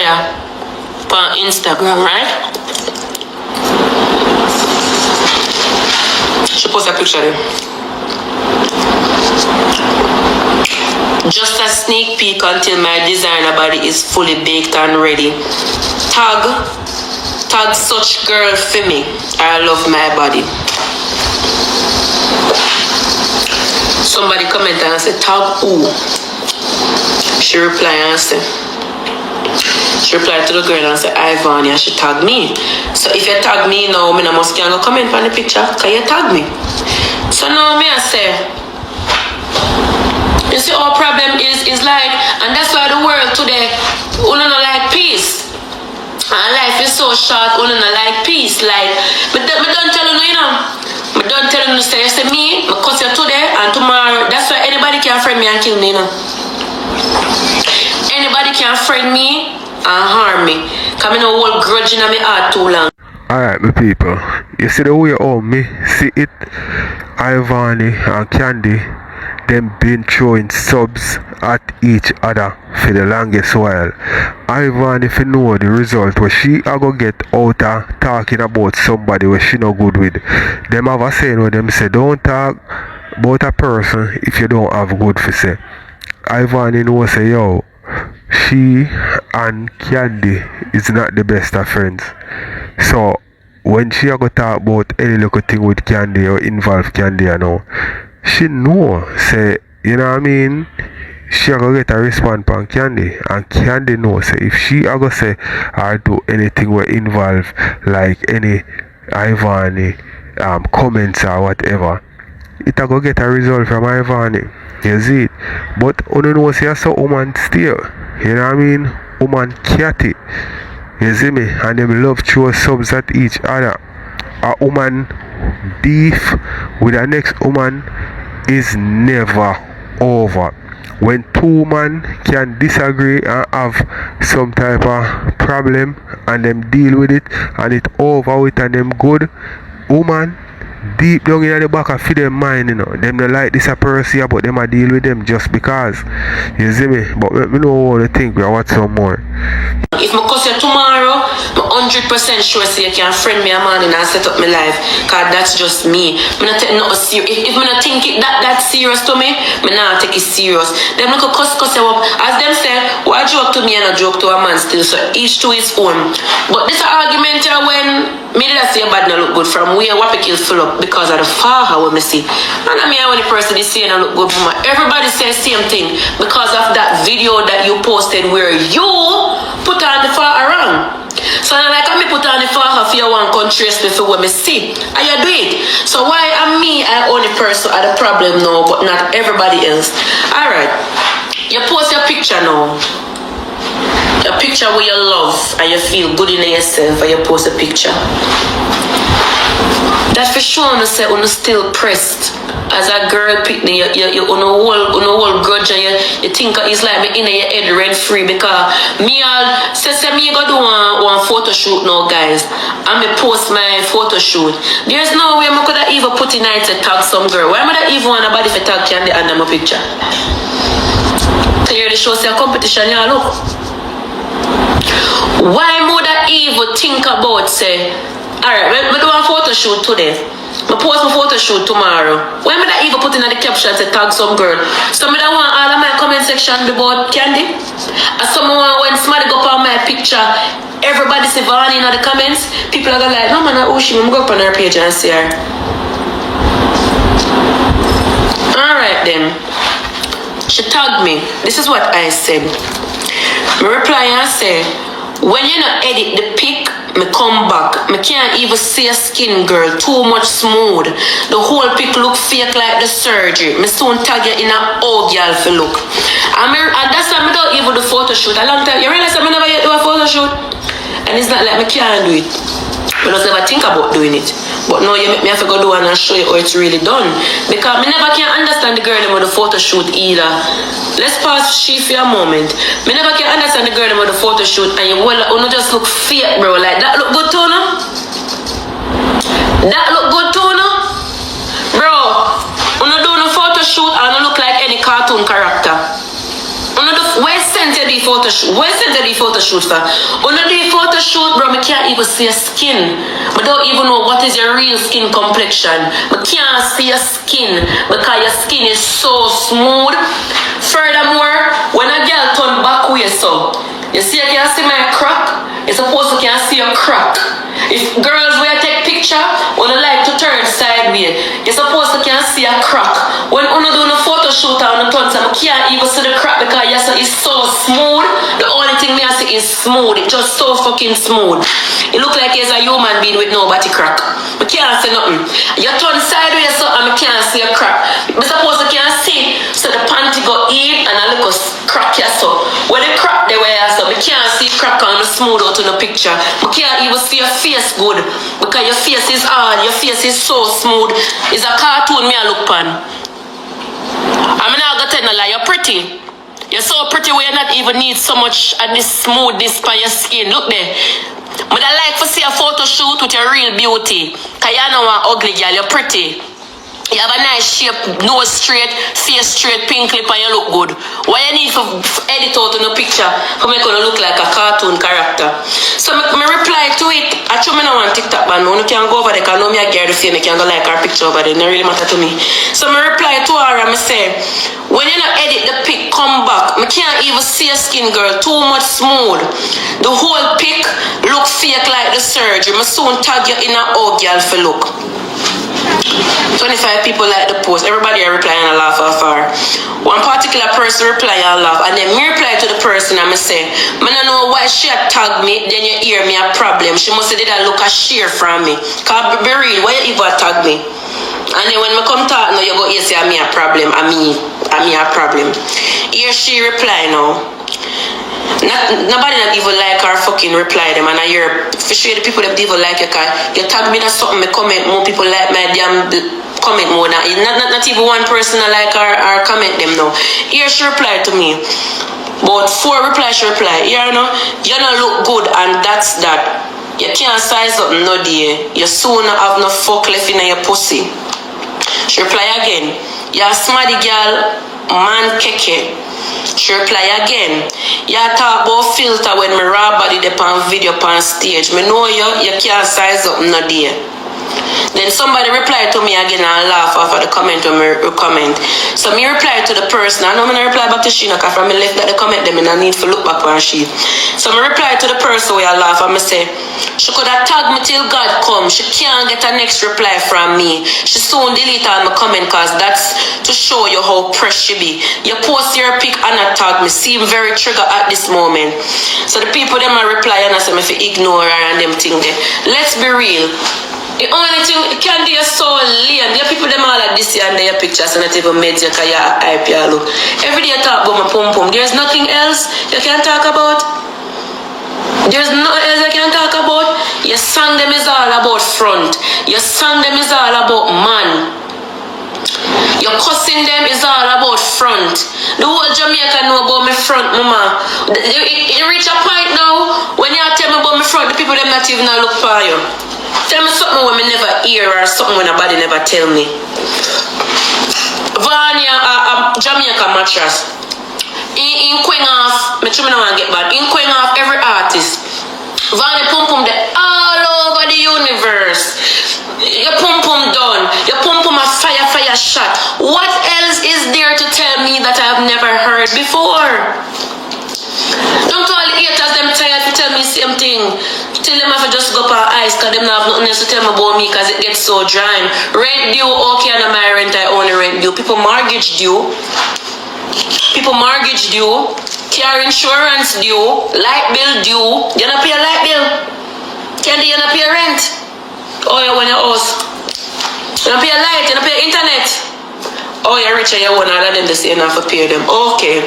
on Instagram, right? She post a picture there. Just a sneak peek until my designer body is fully baked and ready. Tag such girl for me. I love my body. Somebody comment and say tag who? She replied and say. She replied to the girl and said, Ivany, and she tagged me. So if you tag me now, I must can go comment on the picture, because you tag me. So now I say, you see our problem is like, and that's why the world today, we don't like peace. And life is so short, we don't like peace. Like, but don't tell you, But don't tell you, say me, because you're today and tomorrow. That's why anybody can friend me and kill me, Anybody can friend me and harm me. Because I don't hold grudge in my heart too long. Alright, my people. You see the way me see it? Ivany and Khandy, them been throwing subs at each other for the longest while. Ivany, if you know the result where she a go get out of talking about somebody where she no good with. Them have a saying where them say don't talk about a person if you don't have good for say. Ivany know say yo, she and Khandy is not the best of friends. So when she a go talk about any little thing with Khandy or involve Khandy, you know, she know say, you know what I mean, she a go get a response from Khandy, and Khandy know say if she a go say or do anything where involve like any Ivany comments or whatever, it a go get a result from Ivany. You see it? But you know say so woman still. You know what I mean? Woman catty. You see me? And them love throw subs at each other. A woman beef with the next woman is never over. When two men can disagree and have some type of problem and them deal with it and it over with and them good, woman deep down in the back of them mind, you know, them not like this a person but them a deal with them just because. You see me? But me know what to think, we watch some more. If I cuss you tomorrow, I'm 100% sure so you can friend me a man and set up my life. Cause that's just me. I'm not taking nothing serious. If I not think it that serious to me, I not take it serious. Them look cuss you up. As them say, what joke to me and a joke to a man still. So each to his own. But this argument here when me did I say a bad not look good from where what kill full up because of the far how we see. And I mean when the person is saying I look good from everybody says same thing because of that video that you posted where you put on the far around. So I'm like, I put on the far half your one country before what me see. And you do it. So why am me I only person are the problem now, but not everybody else? Alright. You post your picture now. A picture where you love and you feel good in yourself and you post a picture. That for sure you say you're still pressed. As a girl pick me, you on a whole grudge and you think it's like me in your head rent free because me all say me go do one photo shoot now guys and me post my photo shoot. There's no way I could have even put in it to tag some girl. Why am I even want nobody to tag Khandy under my picture? Clearly shows a competition, yeah look. Why would I even think about say, alright, we do a photo shoot today. I post my photo shoot tomorrow. Why would I even put in the caption to tag some girl? Some of them want all of my comment section about Khandy. And some want when somebody go up on my picture, everybody say Ivany in the comments. People are gonna like, no man, oh she, I'm go up on her page and see her. Alright then. She tagged me. This is what I said. Me reply and say, when you not edit the pic, me come back. Me can't even see a skin, girl. Too much smooth. The whole pic look fake like the surgery. Me soon tag you in a old girl for look. And that's why me don't even do photo shoot. A long time. You realize I never yet do a photo shoot? And it's not like me can't do it. I just never think about doing it. But now you make me have to go do one and show you how it's really done. Because me never can understand the girl with the photo shoot either. Let's pause she for a moment. Me never can understand the girl with the photo shoot and you just look fake, bro. Like that look good too, no? That look good too, no? Bro, when you do no photo shoot and you look like any cartoon character. Where sent you the photo shoot? Where sent you the photo shoot for? When you do the photo shoot, bro, me can't even see your skin. I don't even know what is your real skin complexion. I can't see your skin because your skin is so smooth. Furthermore, when a girl turn back way so, you see I can't see my crack? You're supposed to can't see your crack. If girls will take picture, when you like to turn sideways, you're supposed to can't see a crack. When you do a photo shoot on the turn, I can't even see the crack because it's so smooth. The only thing I see is smooth. It's just so fucking smooth. It look like it's a human being with nobody crack. I can't see nothing. You turn sideways so and I can't see a crack. I'm supposed to can't see so the panty go in and a little crack here so. When the crack they wear so I can't see crack on the smooth out in the picture. I can't even see your face good because your face is hard. Your face is so smooth. It's a cartoon me I look pan. I'm not gonna tell you lie. You're pretty. You're so pretty where you not even need so much of this smoothness on your skin. Look there. But I like to see a photo shoot with your real beauty. Because you're not an ugly girl. You're pretty. You have a nice shape, nose straight, face straight, pink lip, and you look good. Why you need to edit out in a picture to make you look like a cartoon character? So I reply to it. Actually, I don't want TikTok, but no, you can go over there because I know me a girl the fame, you can go like her picture over there. It don't really matter to me. So I reply to her and I say, when you not edit the pic, come back. I can't even see a skin, girl. Too much smooth. The whole pic look fake like the surgery. I soon tag you in a old girl for look. 25 people like the post. Everybody are replying and laugh afar. One particular person reply and laugh, and then me reply to the person and I say, I don't know why she had tagged me, then you hear me a problem. She must have did a look a share from me. Cause be real, why you even tag me? And then when I come talk now, you go here say I'm a problem. I'm a problem. Here she reply now. Nobody not even like her fucking reply them, and I hear for sure the people that even like you cause you tag me that something, me comment more people like my damn comment more now. Not even one person I like her or comment them now. Here she reply to me. But 4 replies she reply. You know, you don't look good and that's that. You can't size up no day. You soon have no fuck left in your pussy. She reply again. You're a smarty girl, man keke. She reply again. You talk about filter when me raw body dey on video on stage. Me know you can't size up no day. Then somebody reply to me again and laugh after the comment when me comment. So me reply to the person. I know me not reply back to she because from me left that the comment them and I need to look back on she. So me reply to the person where I laugh and me say, she could have tagged me till God come. She can't get a next reply from me. She soon delete all my comment cause that's to show you how pressed she be. You post your pic and a tag me seem very trigger at this moment. So the people them I reply and I say me if you ignore her and them thing there. Let's be real. The only thing, Khandy is so lame. The people them all like this and their pictures and not even made you because you hype your look. Every day you talk about my pum pum. There's nothing else you can talk about. There's nothing else you can talk about. Your song them is all about front. Your song them is all about man. Your cussing them is all about front. The whole Jamaica know about my front, mama. It reach a point now when you tell me about my front, the people them not even look for you. Tell me something when me never hear or something when nobody never tell me. Vanya, Jamaica mattress. In Queen off, me try me not get bad. In Queen off every artist. Vanya pum pum there all over the universe. Your pum pum done. Your pum pum a fire shot. What else is there to tell me that I have never heard before? Don't all the haters them tired to tell me the same thing. Tell them I have to just go up our eyes because them not have nothing else to tell me about me because it gets so dry. Rent due, okay, and my rent I only rent due. People people mortgage due, car insurance due, light bill due. You not pay a light bill. Khandy, you not pay rent. Oh, you want your house. You not pay a light, you not pay internet. Oh, you're rich and you want all of them to say enough to pay them. Okay.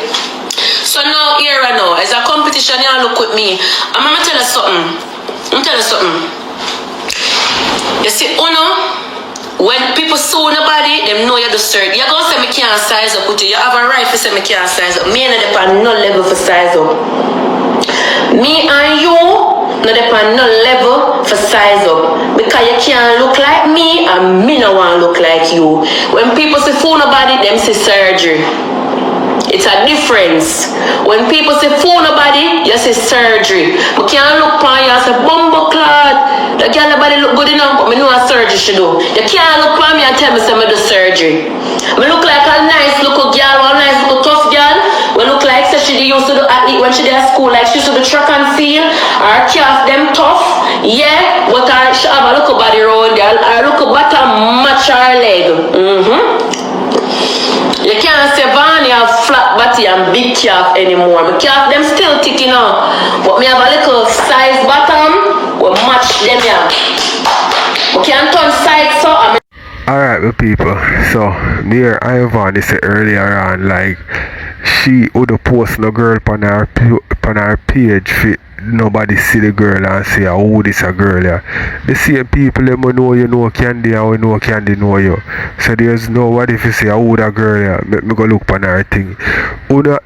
So now, here and now, as a competition, you look with me. I'm going to tell you something. You see, when people sue nobody, them know you're the third. You're going to say me can't size up with you. You have a right to say me can't size up. Me and you depend no level for size up. Me and you no depend no level for size up. Because you can't look like me and me no want to look like you. When people say fool nobody, them say surgery. It's a difference. When people say fool nobody, you say surgery. We can't look upon you and say bumbo clad. The girl nobody look good enough, but me know a surgery she do. You can't look upon me and tell me say me do surgery. Me look like a nice little girl, a nice little tough girl. We look like say she used to do athlete when she did at school, like she used to do track and field. Her calf them tough. Yeah, but she have a little body round girl. Her little bottom match her leg. You can't say Vany have flat body and big calf anymore. My calf them still ticking up. But me have a little size bottom will match them here. We can't turn side so Alright, my people. So, near Ivany said earlier on, like, she would post no girl on her page for nobody see the girl and say, oh, this a girl. Yeah. The same people them know you know Khandy and we know Khandy know you. So there's nobody if you say, oh, that girl. Yeah. Make me go look on her thing.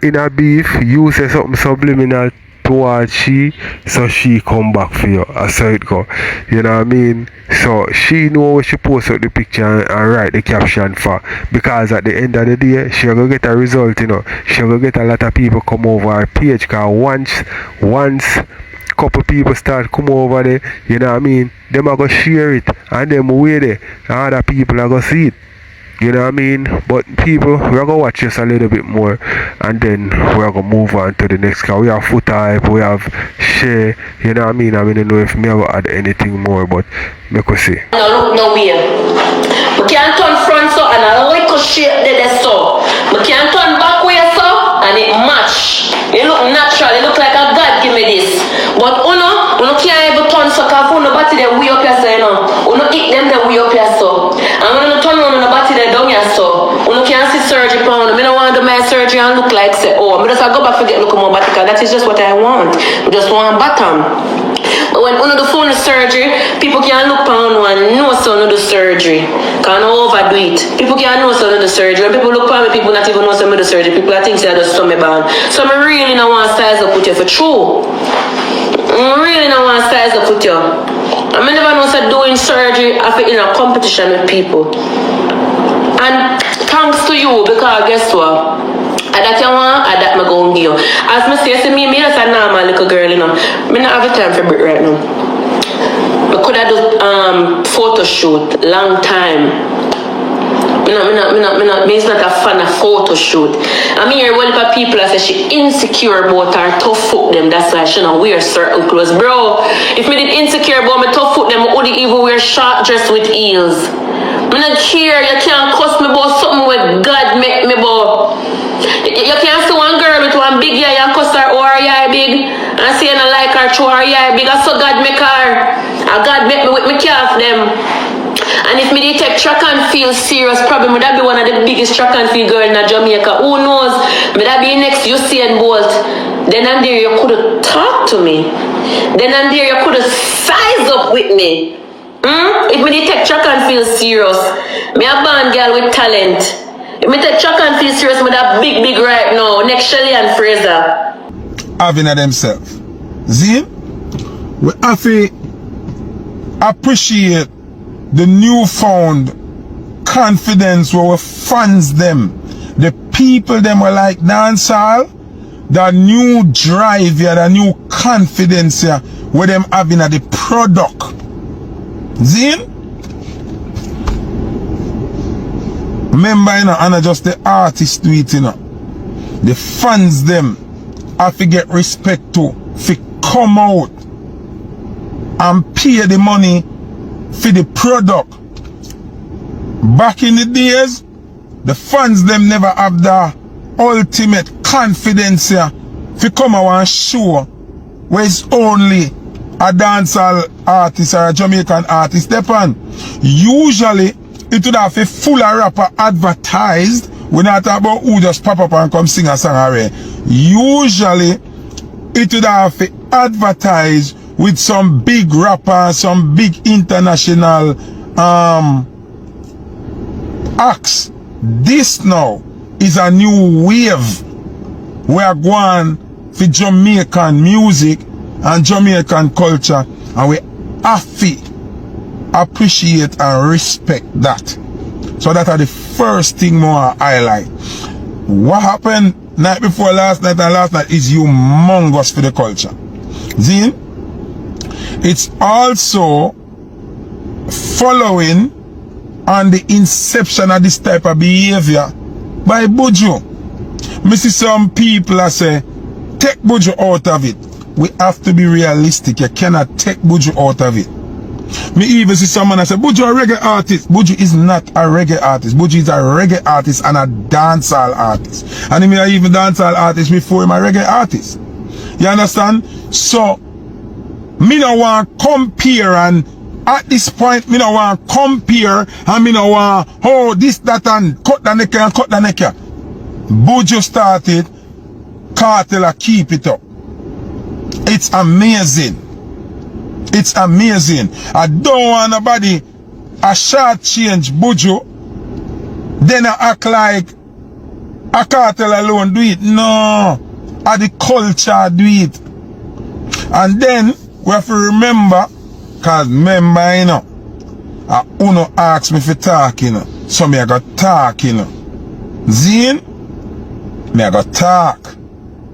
In a beef, you say something subliminal towards she, so she come back for you. That's how it go. You know what I mean? So she know what she post out the picture and write the caption for. Because at the end of the day, she gonna get a result, you know. She gonna get a lot of people come over her page. Because once couple people start come over there, you know what I mean? Them are gonna share it and them way there. And other people are gonna see it. You know what I mean? But people, we're going to watch this a little bit more and then we're going to move on to the next car. We have Foota, we have Share, you know what I mean? I don't know if me ever add anything more, but make us see. No, look nowhere. We can't turn front so and a little shape there so. We can't turn back way so and it match. It look natural, it look like a God give me this. But you can't even turn so because nobody they way up here so, you know. You eat them the way up here so. And when you turn on nobody they down here so. You can't see surgery pound. I don't want to do my surgery and look like say, oh, I just go back to get look more body because that is just what I want. I just want bottom. But when you do phone surgery, people can't look on one no so no do surgery. Can't overdo it. People can't know so no do surgery. When people look on me, people not even know so me do surgery. People think say I just stomach band. So I really don't want to size up with you for true. I really don't want to size up with you. I never know so doing surgery after in a competition with people. And thanks to you because guess what? And that you want, and that I'm going to give you. As I say, me just a normal little girl, you know. I don't have time for it right now. I could have done photo shoot long time. I'm not a fan of photo shoot. I mean, here, one of people that say she insecure about her tough foot them. That's why she don't wear certain clothes. Bro, if me did insecure about my tough foot them, I would even wear short dress with heels. I don't care. You can't cuss me about something where God make me about. You can't see one girl with one big eye and cuss her or her eye big and say you don't like her through her eye big. I saw God make her. And God make me with my calf them. And if me did take track and field serious, probably would that be one of the biggest track and field girls in Jamaica. Who knows? May that be next Usain Bolt. Then and there you could have talked to me. Then and there you could have sized up with me. If me did take track and field serious, me a band girl with talent. If me take track and field serious, me that big right now. Next Shelly and Fraser. Having a themselves. See? We have to appreciate the newfound confidence where we funds them. The people them were like Dancehall. The new drive here, the new confidence here, where them having a the product. See? Remember, you know, and just the artist do it, you know. The fans them have to get respect to, fi come out and pay the money for the product. Back in the days, the fans them never have the ultimate confidence here to come out and show where it's only a dancehall artist or a Jamaican artist step on. Usually it would have a full rapper advertised. We not talk about who just pop up and come sing a song already. Usually it would have to advertise with some big rapper, some big international acts. This now is a new wave. We are going for Jamaican music and Jamaican culture, and we have to appreciate and respect that. So that are the first thing more highlight. What happened night before last night and last night is humongous for the culture. Zine, it's also following on the inception of this type of behavior by Buju. Me see some people that say, take Buju out of it. We have to be realistic. You cannot take Buju out of it. Me even see someone that say, Buju a reggae artist. Buju is not a reggae artist. Buju is a reggae artist and a dancehall artist. And he may even dancehall artist before him a reggae artist. You understand? So, me no want compare, and at this point, me no want compare, and me no want, oh, this, that, and cut the neck and cut the neck. Buju started, Kartel keep it up. It's amazing. It's amazing. I don't want nobody a short change Buju, then I act like a Kartel alone do it. No, the culture do it. And then we have to remember, cause remember, you know, Uno asked me for talk, you know, so me I got talk, you know. Zine, me I got talk.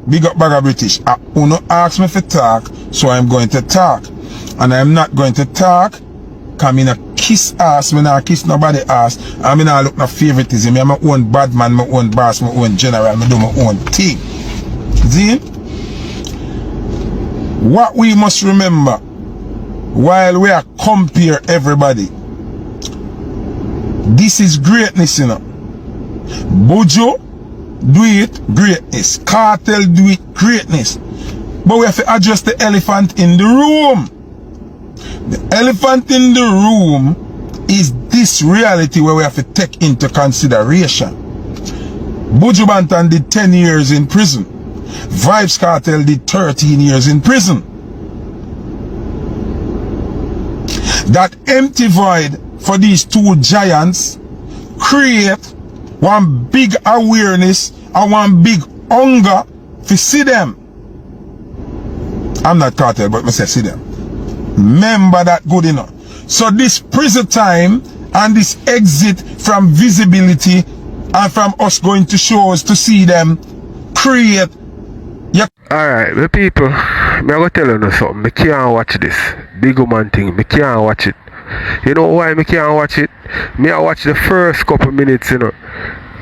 Big up Bagger British. Uno asked me for talk, so I'm going to talk. And I'm not going to talk, cause me not kiss ass, me not kiss nobody ass, and me not look no favoritism. I'm my own bad man, my own boss, my own general, me do my own thing. See? What we must remember, while we are compare everybody, this is greatness, you know. Buju do it, greatness. Kartel do it, greatness. But we have to address the elephant in the room. The elephant in the room is this reality where we have to take into consideration. Buju Banton did 10 years in prison. Vybz Kartel did 13 years in prison. That empty void for these two giants create one big awareness and one big hunger to see them. I'm not Kartel, but I say see them. Remember that good enough. So this prison time and this exit from visibility and from us going to shows to see them create. Alright, the people, I'm going to tell you something. I can't watch this. Big woman thing. I can't watch it. You know why I can't watch it? I watch the first couple minutes, you know,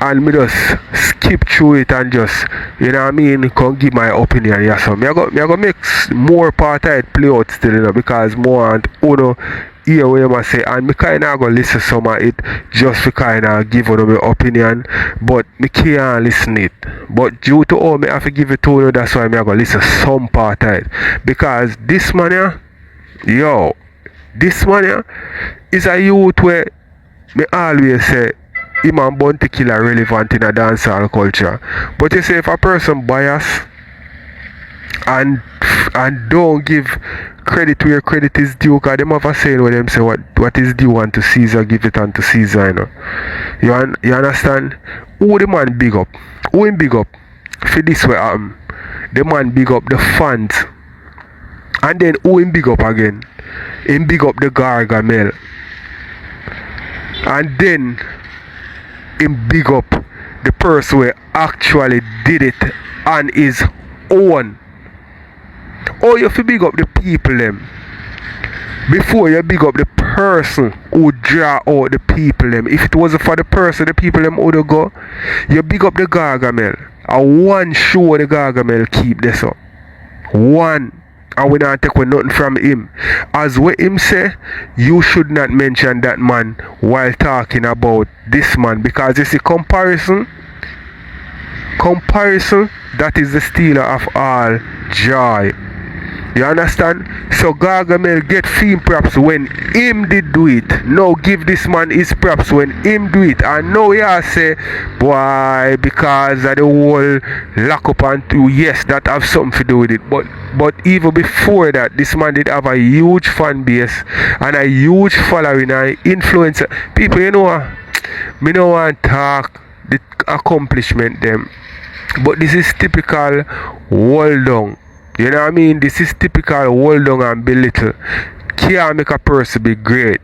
and me just skip through it and just, you know what I mean, come give my opinion. Yeah, so I go make more part of it play out still, you know, because more and Uno hear what you must say, and me kind of go listen some of it just to kind of give Uno my opinion, but me can't listen it. But due to all me have to give it to you, that's why me go listen some part of it. Because this man here, yo, this man here is a youth where me always say him and Bounty Killer relevant in a dancehall culture. But you say if a person bias and don't give credit where credit is due, because them have a saying when them say what is due unto Caesar, give it unto Caesar, you know. You understand? Who the man big up? Who him big up? For this way happen. The man big up the fans. And then who him big up again? Him big up the Gargamel. And then him big up the person who actually did it on his own. Or you have to big up the people them before you big up the person who draw out the people them. If it wasn't for the person, the people them would go. You big up the Gargamel. And one show the Gargamel keep this up. One. and we not take nothing from him. As what him say, you should not mention that man while talking about this man, because you see comparison, that is the stealer of all joy. You understand? So Gargamel get fame props when him did do it. Now give this man his props when him do it. And now you say, boy, because of the whole lock up and two, yes, that have something to do with it. But even before that, this man did have a huge fan base and a huge following and influencer. People, you know what? Me don't want to talk the accomplishment them. But this is typical hold down. You know what I mean? This is typical hold down and belittle. Can't make a person be great.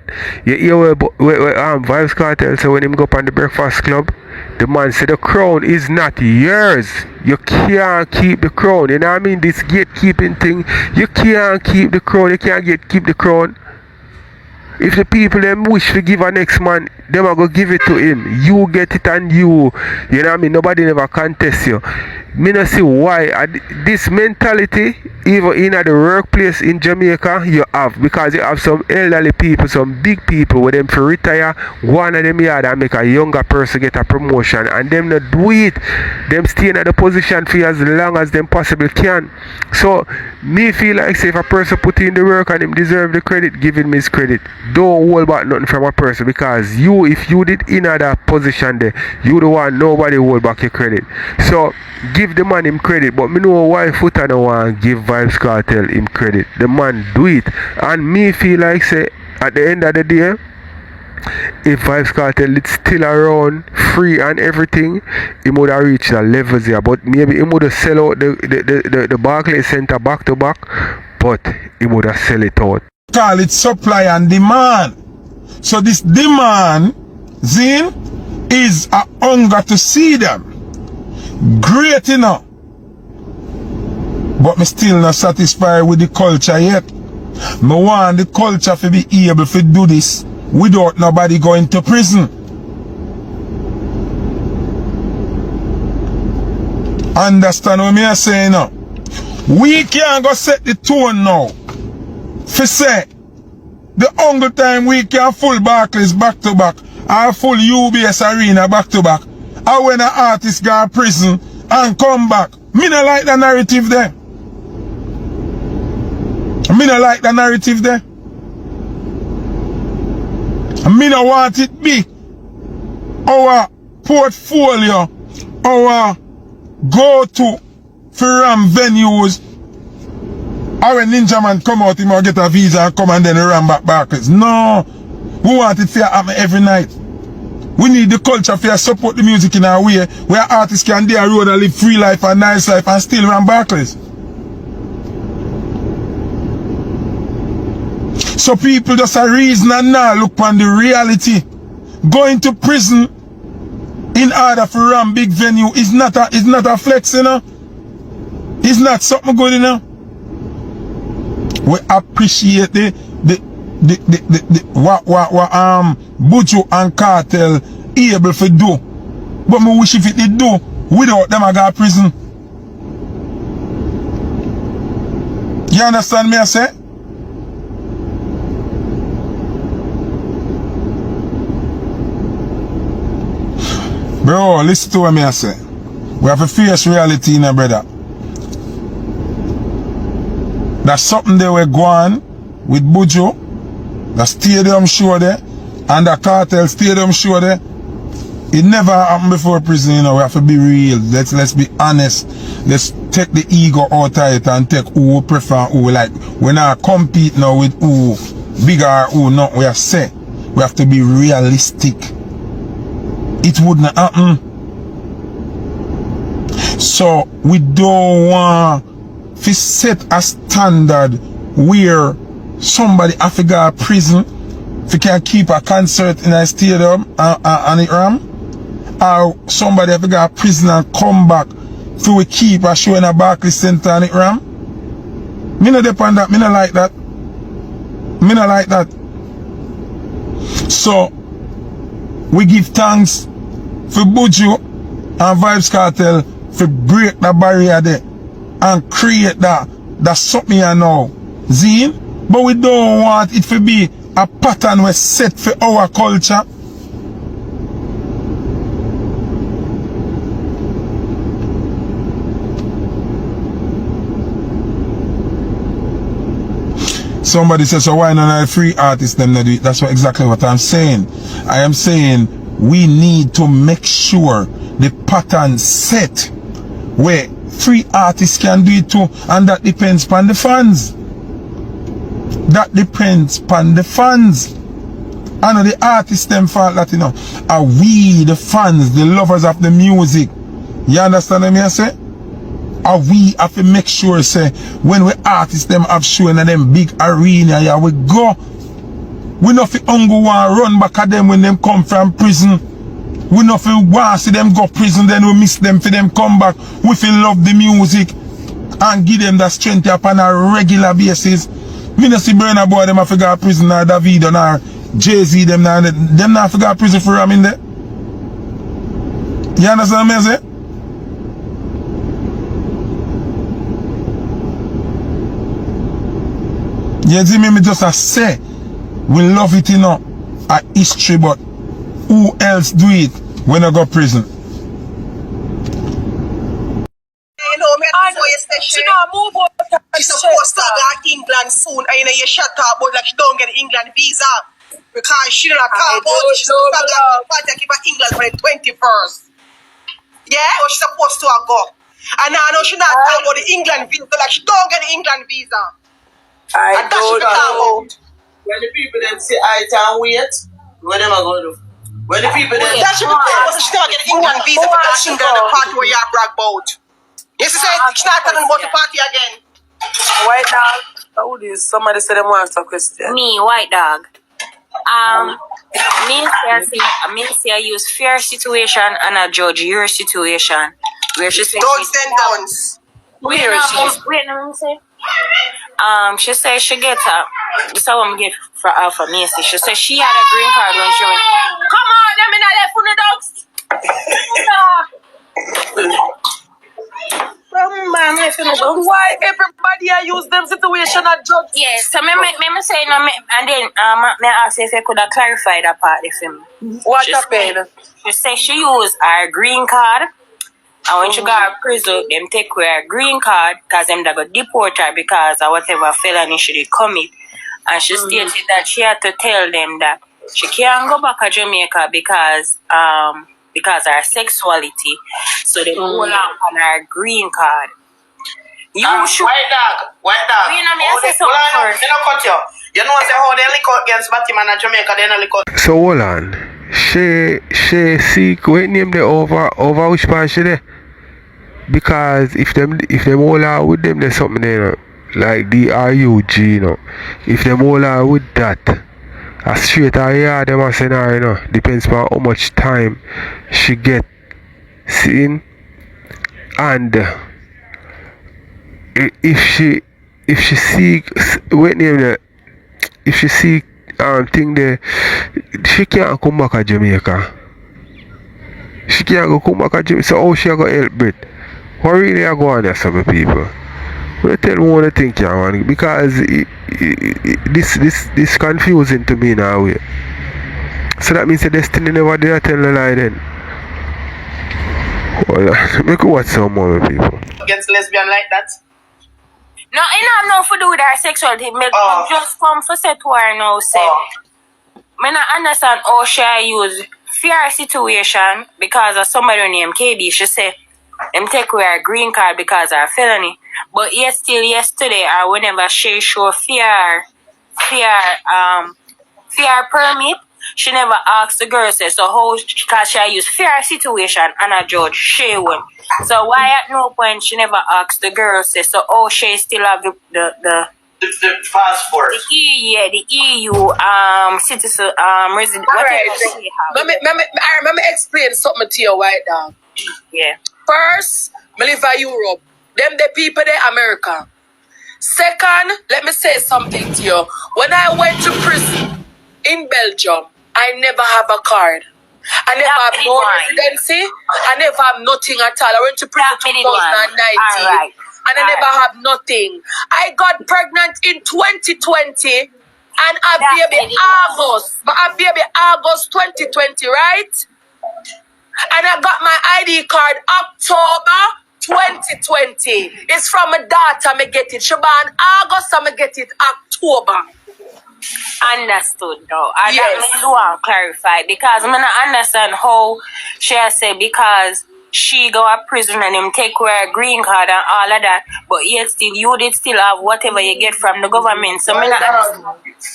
You hear where Vybz Kartel say when him go up on the Breakfast Club, the man said the crown is not yours. You can't keep the crown. You know what I mean? This gatekeeping thing, you can't keep the crown. You can't keep the crown. If the people them wish to give a next man, them are going to give it to him. You get it and you know what I mean? Nobody never contest you. Me not see why this mentality, even in the workplace in Jamaica, you have. Because you have some elderly people, some big people with them to retire, one of them yard and make a younger person get a promotion. And them not do it. Them stay in the position for as long as them possibly can. So, me feel like say if a person put in the work and him deserve the credit, give him his credit. Don't hold back nothing from a person, because you, if you did in that position there, you the one nobody hold back your credit. So give the man him credit, but me know why Foota no want give Vybz Kartel him credit. The man do it, and me feel like say at the end of the day, if Vybz Kartel is still around, free and everything, he would have reached the levels here. But maybe he would have sell out the Barclays Center back to back, but he would have sell it out. Call it supply and demand. So this demand, Zin, is a hunger to see them. Great enough. But me still not satisfied with the culture yet. Me want the culture to be able to do this without nobody going to prison. Understand what me are saying now? We can't go set the tone now. For say, the only time we can full Barclays back to back, or full UBS Arena back to back, or when an artist go to prison and come back. Me not like the narrative there. Me not like the narrative there. Me not want it be our portfolio, our go-to for ram venues. Or when Ninja Man come out, he might get a visa and come and then run back Barclays. No. We want it to happen every night. We need the culture to support the music in a way where artists can do a road and live free life and nice life and still run Barclays. So people just a reason and now look on the reality. Going to prison in order to run big venue is not a flex, you know. It's not something good, you know. We appreciate what Buju and Kartel able to do. But me wish if it did do without them I got prison. You understand me I say? Bro, listen to what me I say. We have a fierce reality in our brother. That's something they were going with Buju, the stadium show there, and the Kartel stadium show there. It never happened before prison, you know. We have to be real. Let's be honest. Let's take the ego out of it and take who we prefer, who we like. We're not compete now with who bigger or who not. We have say we have to be realistic. It wouldn't happen. So we don't want to set a standard where somebody have to go to prison if you can keep a concert in a stadium and it ram, or somebody have to go to prison and come back to keep a show in a Barclays Center and it ram. Me not depend that. Me not like that. Me not like that. So we give thanks for Buju and Vybz Kartel for break the barrier there and create that That's something I know. Zine? But we don't want it to be a pattern we set for our culture. Somebody says, so why not a free artist them not do it? That's exactly what I'm saying. I am saying we need to make sure the pattern set where free artists can do it too, and that depends upon the fans. That depends upon the fans. I know the artists them fault that, you know, are we the fans, the lovers of the music. You understand what I say? Are we have to make sure say when we artists them have show in them big arena, yeah, we go. We not fi ungo want run back at them when them come from prison. We not fi want see them go prison, then we miss them for them come back. We feel love the music and give them that strength upon a regular basis. Me no see Burna Boy them a fi go to prison or Davido or Jay-Z them not fi go to prison for ram in there. You understand what I say? You see me just a say, we love it, you know, a history, but who else do it when I go prison? You know, me She not move out. she's supposed to go to England soon, and you know, you shut up about like she don't get an England visa because she don't talk about it. She's supposed to go to England for the 21st. Yeah, or she's supposed to go. And now I know she not talking about the England visa, like she don't get the England visa. I don't know. When the people them say I can wait, what am I going to do? When the people them That should be because she don't get the England visa because she got the party where you brag about. Yes, she said she's not talking about the party again. White dog. How this? Somebody said them want a question. Me, white dog. Me say I use fair situation and I judge your situation. Where she say Don't send downs. wait, let me say. She said she get this is what I'm get for Alpha Macy. She said she had a green card when she went. Come on, let me not left for the dogs. Why everybody I use them situation at judge? Yes, so me say no, and then me ask if I could have clarified that part for me. What happened? She said she used her green card. And when she got to prison, them take away her green card because them got deport her because of whatever felony she did commit. And she stated that she had to tell them that she can't go back to Jamaica because of her sexuality. So they hold on her green card. You should. White dog. You know me, I say something first. You know cut you. You know say how they lick out against Batman and Jamaica, they not lick out. So hold on. She seek what name they over which part she there? Because if them all are with them, there's something there, you know, like the RUG, you know. If them all are with that, a straight yeah, them a scenario, you know, depends on how much time she get seen, and if she seek what name there, if she seek thing there, she can't come back to Jamaica. She can't go come back to Jamaica. So how she go help Brit? What really are going on there, some people? I tell me what I think, man, because this confusing to me now. So that means the destiny never did tell the lie then. Well, make it watch some more people. Against lesbian like that? No, I know for do with her sexuality. Me just come for say to her now, say. I not understand how she use fear situation because of somebody named KB. She say, them take away her green card because of her felony. But yesterday or whenever she show fear permit, she never asked the girl, say, so how, because she use fear situation and a judge, she won. So why at no point she never asked the girl, say, so oh, she still have the passport. The EU citizen resident, whatever she have. Let me explain something to you, white dog. Yeah. First, I live in Europe. Them the people there America. Second, let me say something to you. When I went to prison in Belgium, I never have a card. I never have no residency. I never have nothing at all. I went to prison in 2019. Right. and I never have nothing. I got pregnant in 2020 and I baby August. But I baby August 2020, right? And I got my ID card October 2020. It's from my daughter, me get it. She born August, I me get it October. Understood though. And Yes. that me do want to clarify because I don't understand how she has said because she go to prison and him take away her green card and all of that, but yet still you did still have whatever you get from the government. So me not understand.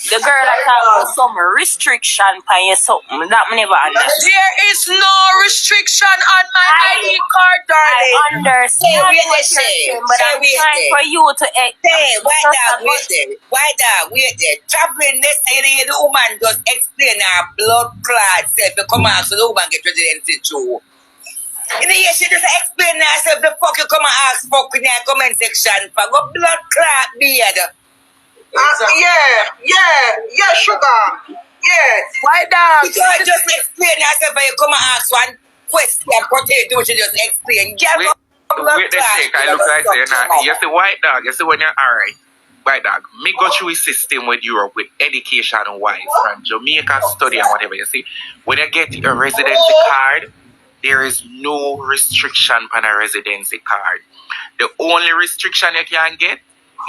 The girl that have some restriction on you something that me never understand. There is no restriction on my ID card, darling. I understand what you're saying, but I'm trying for you to Hey, why there? Traveling next area, the woman just explain her blood clot self. You come out so the woman get residency too. In the year she just explain herself. The fuck you come and ask fuck in your comment section for go blood clot beard. Yeah, sugar. Yes. Why dog? You can't just explain yourself and you come and ask one question. Potato, she just explain. Wait the sake, I look like you see white dog, you see when you're alright. White dog, me go through a system with Europe with education wise from Jamaica study and whatever you see. When you get a residency card, there is no restriction on a residency card. The only restriction you can get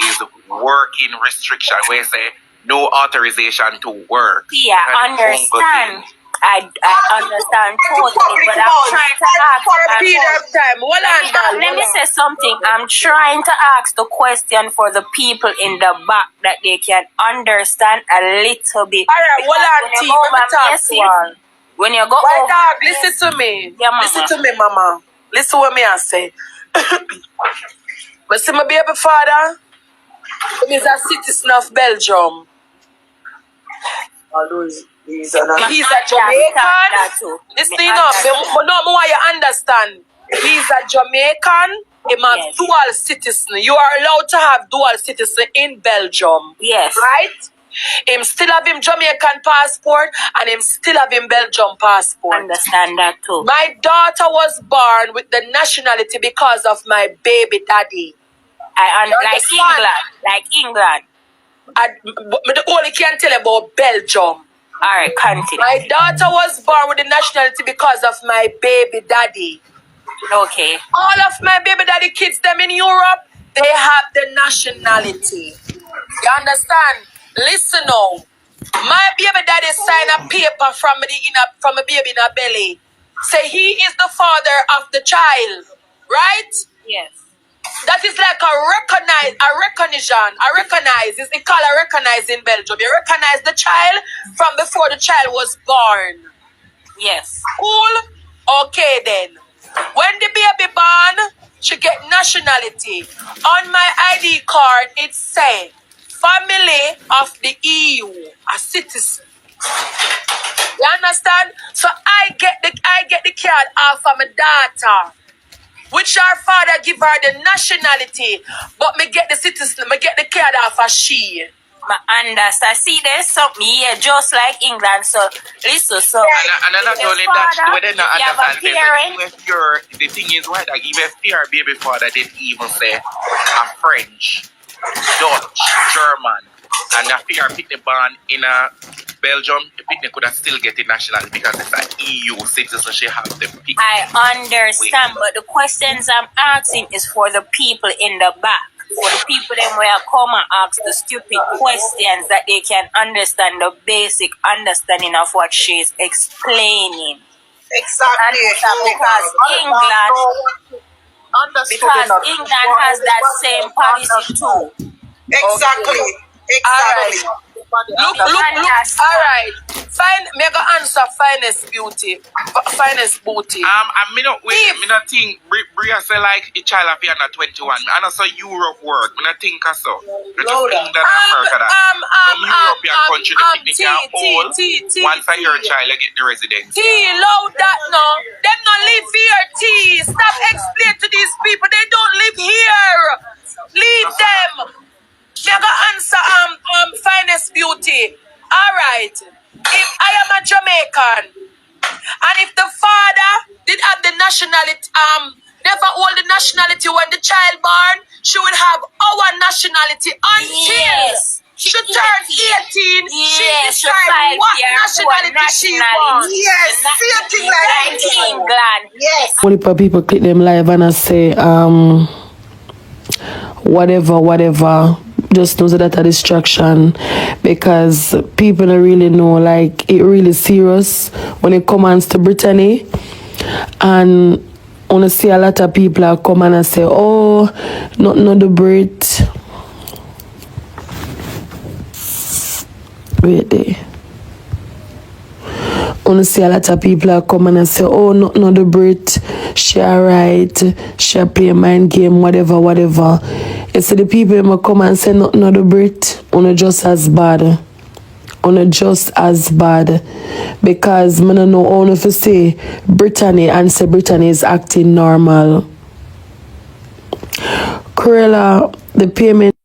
is working restriction where you say no authorization to work. Yeah, I understand. I understand totally, but I'm trying to ask for a period of time. Let me say something. I'm trying to ask the question for the people in the back that they can understand a little bit. Alright, when you go Why over, dog, listen to me. Yeah, mama. Listen to me, mama. Listen what me I say. But see my baby father, he is a citizen of Belgium. He's a Jamaican. Listen up, but no more you understand. He's a Jamaican. He has dual citizen. You are allowed to have dual citizen in Belgium. Yes. Right? Him still have him Jamaican passport and him still have him Belgium passport. Understand that too. My daughter was born with the nationality because of my baby daddy. Like England. The only can tell about Belgium. Alright, continue. My daughter was born with the nationality because of my baby daddy. Okay. All of my baby daddy kids, them in Europe, they have the nationality. You understand? Listen now. My baby daddy signed a paper from a baby in a belly. Say he is the father of the child. Right? Yes. That is like a recognize. It's called a recognize in Belgium. You recognize the child from before the child was born. Yes. Cool? Okay then. When the baby born, she get nationality. On my ID card, it say family of the EU, a citizen. You understand? So I get the card off of my daughter. Which her father give her the nationality, but me get the citizen, me get the card off of she. I understand. See, there's something here, just like England. So, listen, so. And not only that, whether not understand, parent. the thing is, why, like, even if your baby father didn't even say a French, Dutch, German, and if your picnic born in a Belgium, the picnic could have still get the nationality because it's an EU citizen. She have the picnic. I understand, but the questions I'm asking is for the people in the back. For the people them where come and ask the stupid questions that they can understand the basic understanding of what she's explaining. Exactly. Because England has that same policy too. Exactly. Exactly. Look. Alright. Fine, me go answer finest beauty. Finest booty. Me not think Bria say like a child of here not 21. I know so Europe work. Me not think so. England and America that. Some European country the picnic can hold. Once a year child you get the residence. Loud that no. Them not live here, Stop explaining to these people. They don't live here. Leave them. Me go answer finest beauty. Alright. If I am a Jamaican and if the father did have the nationality never hold the nationality when the child born. She will have our nationality until she turns 18. She decides what nationality she wants. Yes, same thing like England. Yes. Only people click them live and I say, whatever. Just know that a distraction because people don't really know, like, it really serious when it comes to Brittany. And I want to see a lot of people are come and say, oh, not the Brit. Wait there. I want to see a lot of people are come and say, oh, not the Brit. She alright. She play mind game, whatever. You see the people who come and say, not the Brit. Only just as bad. Because I don't know how to say Brittany and say Brittany is acting normal. Cruella, the payment